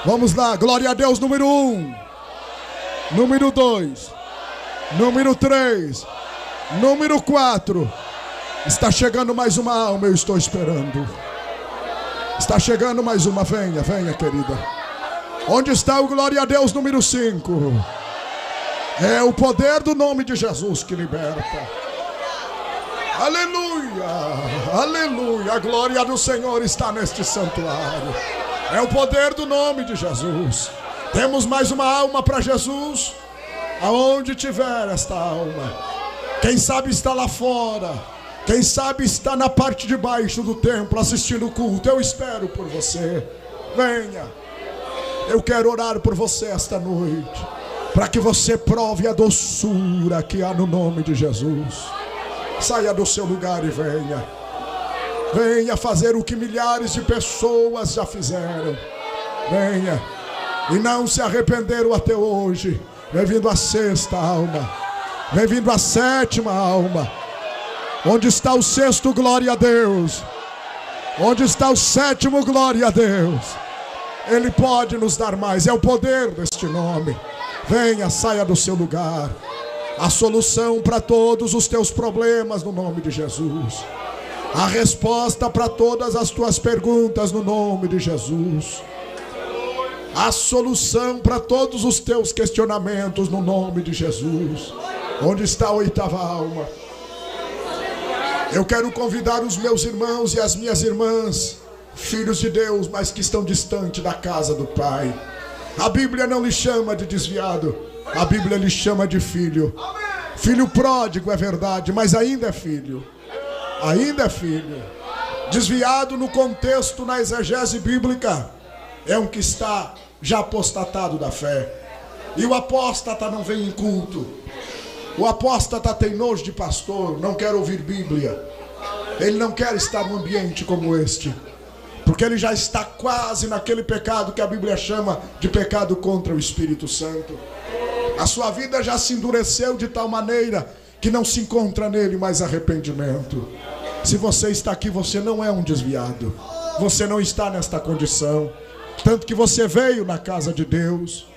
Vamos lá, glória a Deus número 1, número 2, número 3, número 4. Está chegando mais uma alma, eu estou esperando. Está chegando mais uma, venha, venha querida. Onde está o glória a Deus número 5? É o poder do nome de Jesus que liberta. Aleluia, aleluia, a glória do Senhor está neste santuário. É o poder do nome de Jesus. Temos mais uma alma para Jesus. Aonde tiver esta alma, quem sabe está lá fora, quem sabe está na parte de baixo do templo assistindo o culto. Eu espero por você. Venha. Eu quero orar por você esta noite, para que você prove a doçura que há no nome de Jesus. Saia do seu lugar e venha. Venha fazer o que milhares de pessoas já fizeram. Venha. E não se arrependeram até hoje. Vem vindo a 6ª alma. Vem vindo a 7ª alma. Onde está o 6º glória a Deus? Onde está o 7º glória a Deus? Ele pode nos dar mais. É o poder deste nome. Venha, saia do seu lugar. A solução para todos os teus problemas no nome de Jesus. A resposta para todas as tuas perguntas no nome de Jesus. A solução para todos os teus questionamentos no nome de Jesus. Onde está a 8ª alma? Eu quero convidar os meus irmãos e as minhas irmãs, filhos de Deus, mas que estão distante da casa do Pai. A Bíblia não lhe chama de desviado, a Bíblia lhe chama de filho. Filho pródigo é verdade, mas ainda é filho. Ainda é filho. Desviado no contexto, na exegese bíblica, é um que está já apostatado da fé. E o apóstata não vem em culto. O apóstata tem nojo de pastor, não quer ouvir Bíblia. Ele não quer estar num ambiente como este, porque ele já está quase naquele pecado que a Bíblia chama de pecado contra o Espírito Santo. A sua vida já se endureceu de tal maneira que não se encontra nele mais arrependimento. Se você está aqui, você não é um desviado. Você não está nesta condição. Tanto que você veio na casa de Deus.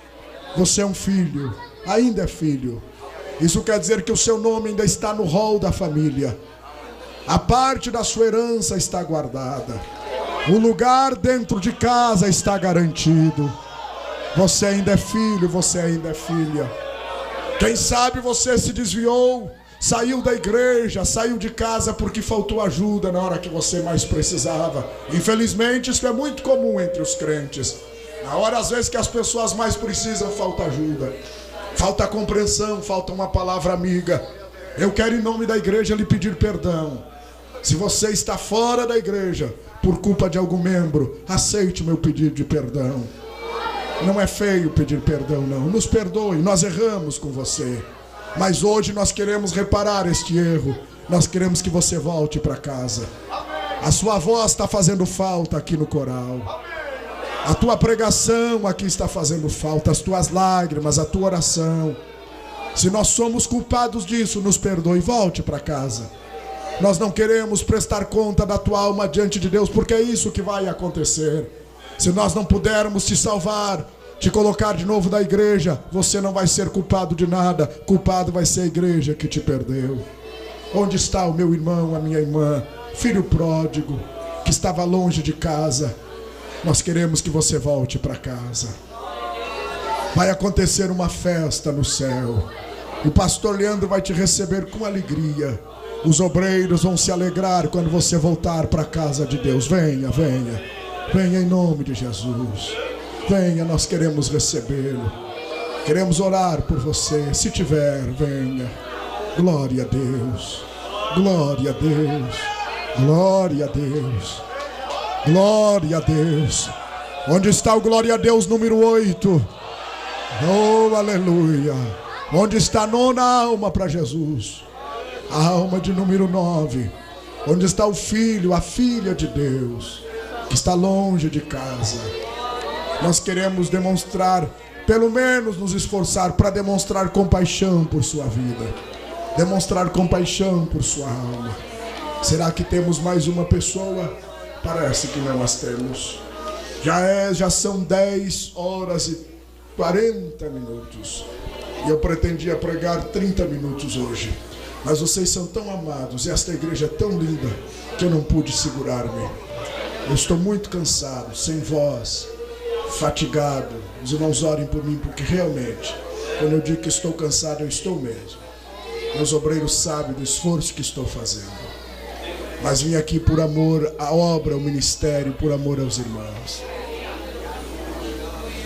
Você é um filho, ainda é filho. Isso quer dizer que o seu nome ainda está no rol da família. A parte da sua herança está guardada. O lugar dentro de casa está garantido. Você ainda é filho, você ainda é filha. Quem sabe você se desviou, saiu da igreja, saiu de casa porque faltou ajuda na hora que você mais precisava. Infelizmente isso é muito comum entre os crentes. Na hora às vezes que as pessoas mais precisam, falta ajuda, falta compreensão, falta uma palavra amiga. Eu quero em nome da igreja lhe pedir perdão. Se você está fora da igreja por culpa de algum membro, aceite o meu pedido de perdão. Não é feio pedir perdão, não. Nos perdoe, nós erramos com você. Mas hoje nós queremos reparar este erro. Nós queremos que você volte para casa. A sua voz está fazendo falta aqui no coral. A tua pregação aqui está fazendo falta. As tuas lágrimas, a tua oração. Se nós somos culpados disso, nos perdoe, volte para casa. Nós não queremos prestar conta da tua alma diante de Deus, porque é isso que vai acontecer. Se nós não pudermos te salvar, te colocar de novo da igreja, você não vai ser culpado de nada. Culpado vai ser a igreja que te perdeu. Onde está o meu irmão, a minha irmã? filho pródigo, que estava longe de casa. Nós queremos que você volte para casa. Vai acontecer uma festa no céu. O pastor Leandro vai te receber com alegria. Os obreiros vão se alegrar quando você voltar para a casa de Deus. Venha, venha. Venha em nome de Jesus. Venha, nós queremos recebê-lo. Queremos orar por você. Se tiver, venha. Glória a Deus. Glória a Deus. Glória a Deus. Glória a Deus. Onde está o glória a Deus número 8? Oh, aleluia. Onde está a 9ª alma para Jesus? A alma de número 9. Onde está o filho, a filha de Deus, que está longe de casa? Nós queremos demonstrar, pelo menos nos esforçar para demonstrar compaixão por sua vida, demonstrar compaixão por sua alma. Será que temos mais uma pessoa? Parece que não as temos. Já são 10 horas e 40 minutos. E eu pretendia pregar 30 minutos hoje. Mas vocês são tão amados e esta igreja é tão linda que eu não pude segurar-me. Eu estou muito cansado, sem voz, fatigado. Os irmãos orem por mim, porque realmente, quando eu digo que estou cansado, eu estou mesmo. Meus obreiros sabem do esforço que estou fazendo. Mas vim aqui por amor à obra, ao ministério, por amor aos irmãos.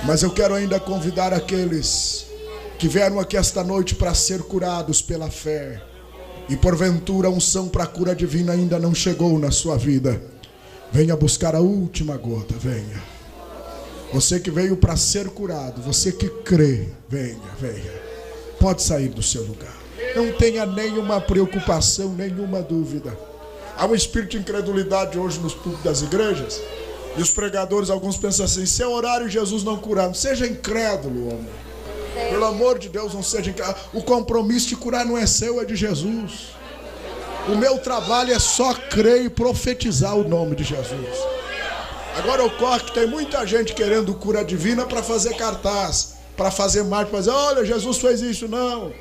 Mas eu quero ainda convidar aqueles que vieram aqui esta noite para ser curados pela fé, e porventura a unção para a cura divina ainda não chegou na sua vida. Venha buscar a última gota, venha. Você que veio para ser curado, você que crê, venha, venha. Pode sair do seu lugar. Não tenha nenhuma preocupação, nenhuma dúvida. Há um espírito de incredulidade hoje nos púlpitos das igrejas. E os pregadores, alguns pensam assim: se é horário Jesus não curar, não seja incrédulo, homem. Pelo amor de Deus, não seja incrédulo. O compromisso de curar não é seu, é de Jesus. O meu trabalho é só crer e profetizar o nome de Jesus. Agora ocorre que tem muita gente querendo cura divina para fazer cartaz, para fazer marcha, para dizer: olha, Jesus fez isso. Não.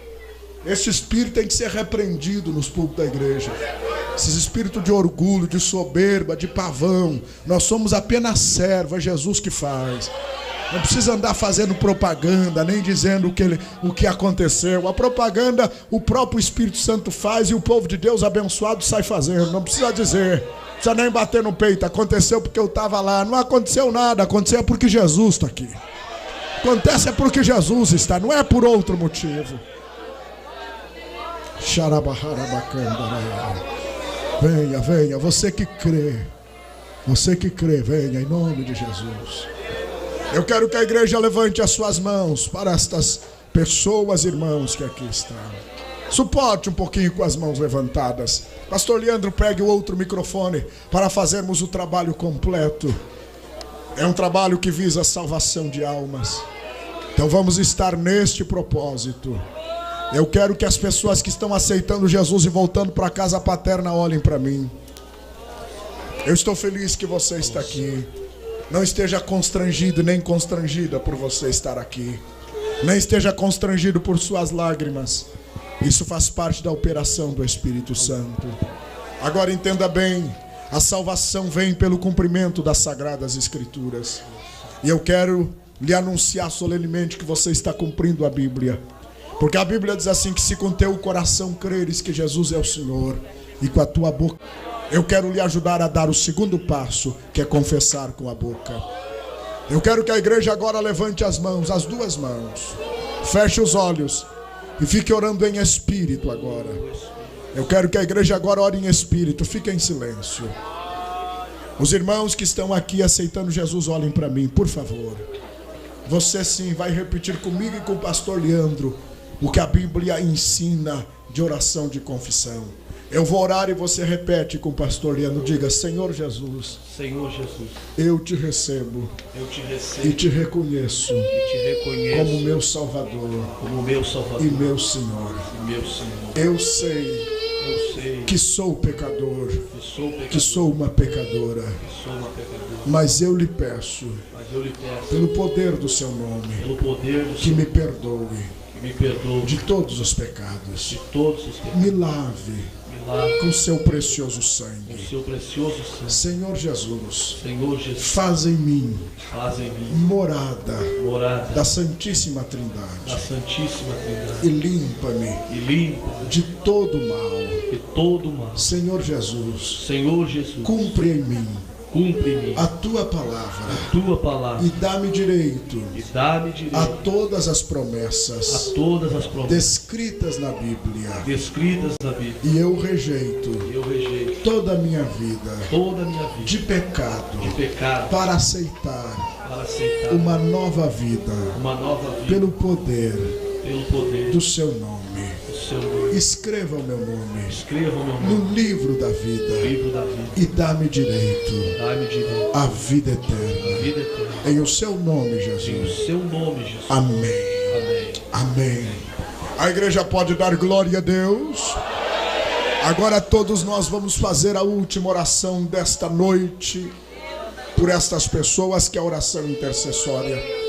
Esse espírito tem que ser repreendido nos púlpitos da igreja. Esses espíritos de orgulho, de soberba, de pavão. Nós somos apenas servos, é Jesus que faz. Não precisa andar fazendo propaganda, nem dizendo o que aconteceu. A propaganda o próprio Espírito Santo faz e o povo de Deus abençoado sai fazendo. Não precisa dizer, não precisa nem bater no peito. Aconteceu porque eu estava lá. Não aconteceu nada, aconteceu porque Jesus está aqui. Acontece é porque Jesus está, não é por outro motivo. Venha, venha, você que crê, venha em nome de Jesus. Eu quero que a igreja levante as suas mãos para estas pessoas, irmãos, que aqui estão. Suporte um pouquinho com as mãos levantadas. Pastor Leandro, pegue o outro microfone para fazermos o trabalho completo. É um trabalho que visa a salvação de almas. Então vamos estar neste propósito. Eu quero que as pessoas que estão aceitando Jesus e voltando para a casa paterna olhem para mim. Eu estou feliz que você está aqui. Não esteja constrangido nem constrangida por você estar aqui. Nem esteja constrangido por suas lágrimas. Isso faz parte da operação do Espírito Santo. Agora entenda bem, a salvação vem pelo cumprimento das Sagradas Escrituras. E eu quero lhe anunciar solenemente que você está cumprindo a Bíblia. Porque a Bíblia diz assim, que se com teu coração creres que Jesus é o Senhor, e com a tua boca... Eu quero lhe ajudar a dar o segundo passo, que é confessar com a boca. Eu quero que a igreja agora levante as mãos, as duas mãos. Feche os olhos e fique orando em espírito agora. Eu quero que a igreja agora ore em espírito, fique em silêncio. Os irmãos que estão aqui aceitando Jesus, olhem para mim, por favor. Você sim vai repetir comigo e com o pastor Leandro o que a Bíblia ensina de oração de confissão. Eu vou orar e você repete com o pastor Leandro. Diga: Senhor Jesus, Senhor Jesus, eu te recebo e te reconheço como meu Salvador, e meu Senhor. Eu sei que sou pecador, que sou uma pecadora, mas eu lhe peço, pelo poder do seu nome, que me perdoe de todos os pecados. Me lave com seu precioso sangue. Senhor Jesus, faz em mim morada da Santíssima Trindade, e limpa-me de todo mal. Senhor Jesus, cumpre em mim a tua palavra, e dá-me direito a todas as promessas descritas na Bíblia. E eu rejeito toda a minha vida de pecado para aceitar uma nova vida pelo poder do seu nome. Escreva o meu nome no livro da vida e dá-me direito à vida eterna. Em o seu nome, Jesus. Amém. Amém. A igreja pode dar glória a Deus. Agora todos nós vamos fazer a última oração desta noite por estas pessoas, que é a oração intercessória.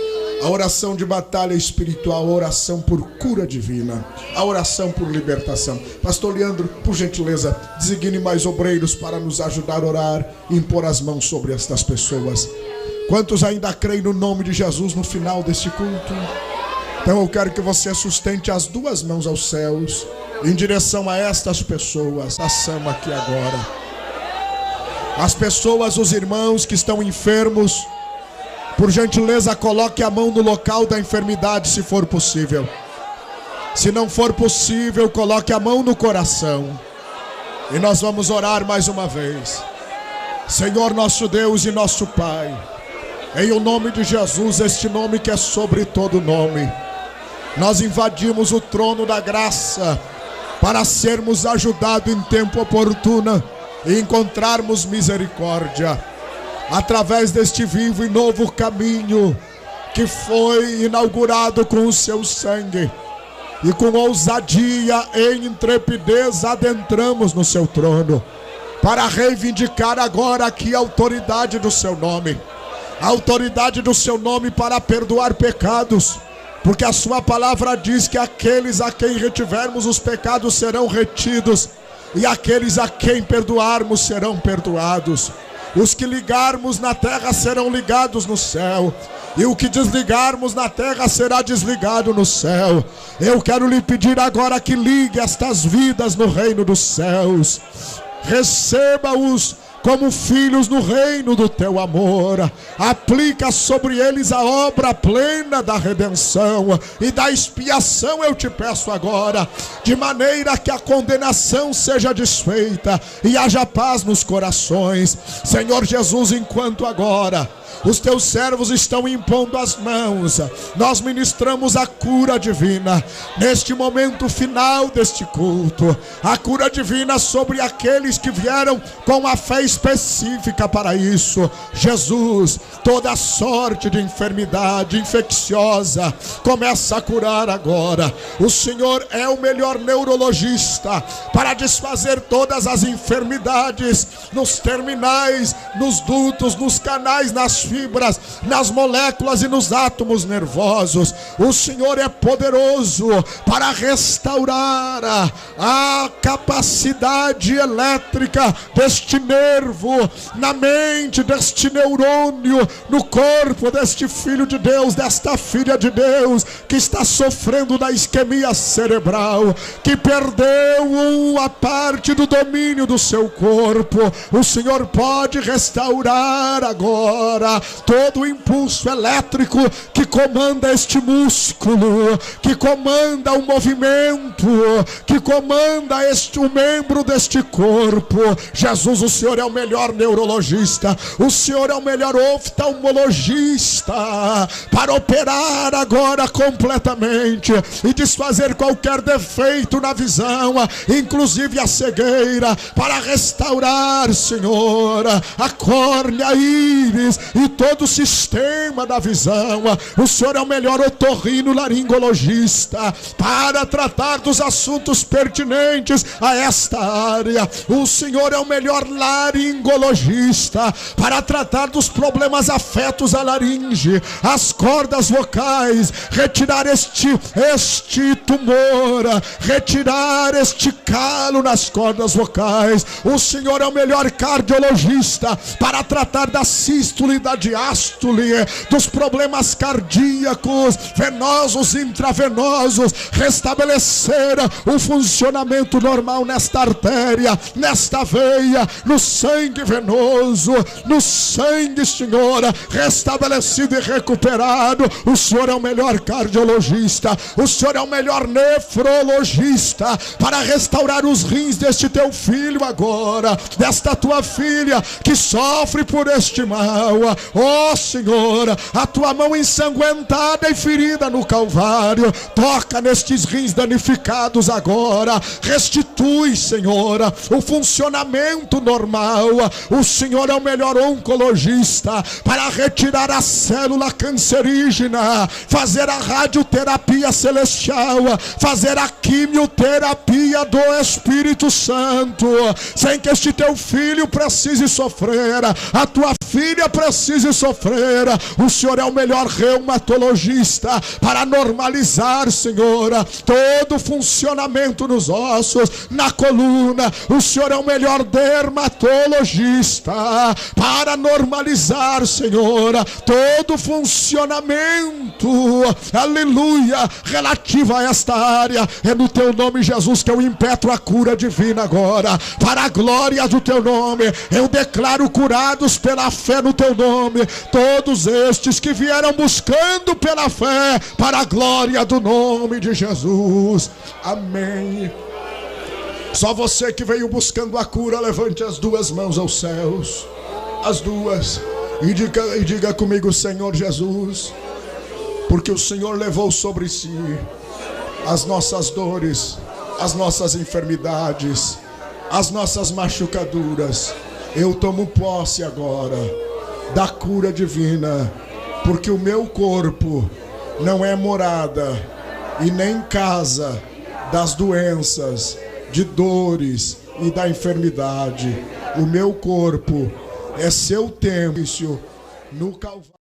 A oração de batalha espiritual, a oração por cura divina, a oração por libertação. Pastor Leandro, por gentileza, designe mais obreiros para nos ajudar a orar e impor as mãos sobre estas pessoas. Quantos ainda creem no nome de Jesus no final deste culto? Então eu quero que você sustente as duas mãos aos céus em direção a estas pessoas. Passamos aqui agora. As pessoas, os irmãos que estão enfermos, por gentileza, coloque a mão no local da enfermidade, se for possível. Se não for possível, coloque a mão no coração. E nós vamos orar mais uma vez. Senhor nosso Deus e nosso Pai, em o nome de Jesus, este nome que é sobre todo nome, nós invadimos o trono da graça para sermos ajudados em tempo oportuno e encontrarmos misericórdia através deste vivo e novo caminho que foi inaugurado com o seu sangue. E com ousadia e intrepidez adentramos no seu trono para reivindicar agora aqui a autoridade do seu nome. A autoridade do seu nome para perdoar pecados, porque a sua palavra diz que aqueles a quem retivermos os pecados serão retidos, e aqueles a quem perdoarmos serão perdoados. Os que ligarmos na terra serão ligados no céu, e o que desligarmos na terra será desligado no céu. Eu quero lhe pedir agora que ligue estas vidas no reino dos céus. Receba-os como filhos no reino do teu amor. Aplica sobre eles a obra plena da redenção e da expiação, eu te peço agora, de maneira que a condenação seja desfeita e haja paz nos corações. Senhor Jesus, enquanto agora os teus servos estão impondo as mãos, nós ministramos a cura divina neste momento final deste culto. A cura divina sobre aqueles que vieram com a fé específica para isso. Jesus, toda sorte de enfermidade infecciosa começa a curar agora. O Senhor é o melhor neurologista para desfazer todas as enfermidades nos terminais, nos dutos, nos canais, nas fibras, nas moléculas e nos átomos nervosos. O Senhor é poderoso para restaurar a capacidade elétrica deste nervo, na mente deste neurônio, no corpo deste filho de Deus, desta filha de Deus que está sofrendo da isquemia cerebral, que perdeu a parte do domínio do seu corpo. O Senhor pode restaurar agora todo o impulso elétrico que comanda este músculo, que comanda o movimento, que comanda o membro deste corpo. Jesus, o Senhor é o melhor neurologista, o Senhor é o melhor oftalmologista para operar agora completamente e desfazer qualquer defeito na visão, inclusive a cegueira, para restaurar, Senhor, a córnea, a íris e e todo o sistema da visão. O Senhor é o melhor otorrinolaringologista para tratar dos assuntos pertinentes a esta área. O Senhor é o melhor laringologista para tratar dos problemas afetos à laringe, às cordas vocais, retirar este tumor, retirar este calo nas cordas vocais. O Senhor é o melhor cardiologista para tratar da sístole e da diástole, dos problemas cardíacos, venosos e intravenosos, restabelecer o funcionamento normal nesta artéria, nesta veia, no sangue venoso, no sangue, Senhor, restabelecido e recuperado. O Senhor é o melhor cardiologista, o Senhor é o melhor nefrologista para restaurar os rins deste teu filho agora, desta tua filha que sofre por este mal. Ó Senhor, a tua mão ensanguentada e ferida no Calvário toca nestes rins danificados agora, restitui, Senhor, o funcionamento normal. O Senhor é o melhor oncologista para retirar a célula cancerígena, fazer a radioterapia celestial, fazer a quimioterapia do Espírito Santo, sem que este teu filho precise sofrer, a tua filha precise sofrer. O Senhor é o melhor reumatologista para normalizar, Senhor, todo o funcionamento nos ossos, na coluna. O Senhor é o melhor dermatologista para normalizar, Senhor, todo o funcionamento, aleluia, relativo a esta área. É no teu nome, Jesus, que eu impetro a cura divina agora, para a glória do teu nome. Eu declaro curados pela fé no teu nome todos estes que vieram buscando pela fé, para a glória do nome de Jesus. Amém. Só você que veio buscando a cura, levante as duas mãos aos céus, as duas, e diga comigo: Senhor Jesus, porque o Senhor levou sobre si as nossas dores, as nossas enfermidades, as nossas machucaduras. Eu tomo posse agora da cura divina, porque o meu corpo não é morada e nem casa das doenças, de dores e da enfermidade. O meu corpo é seu templo no Calvário.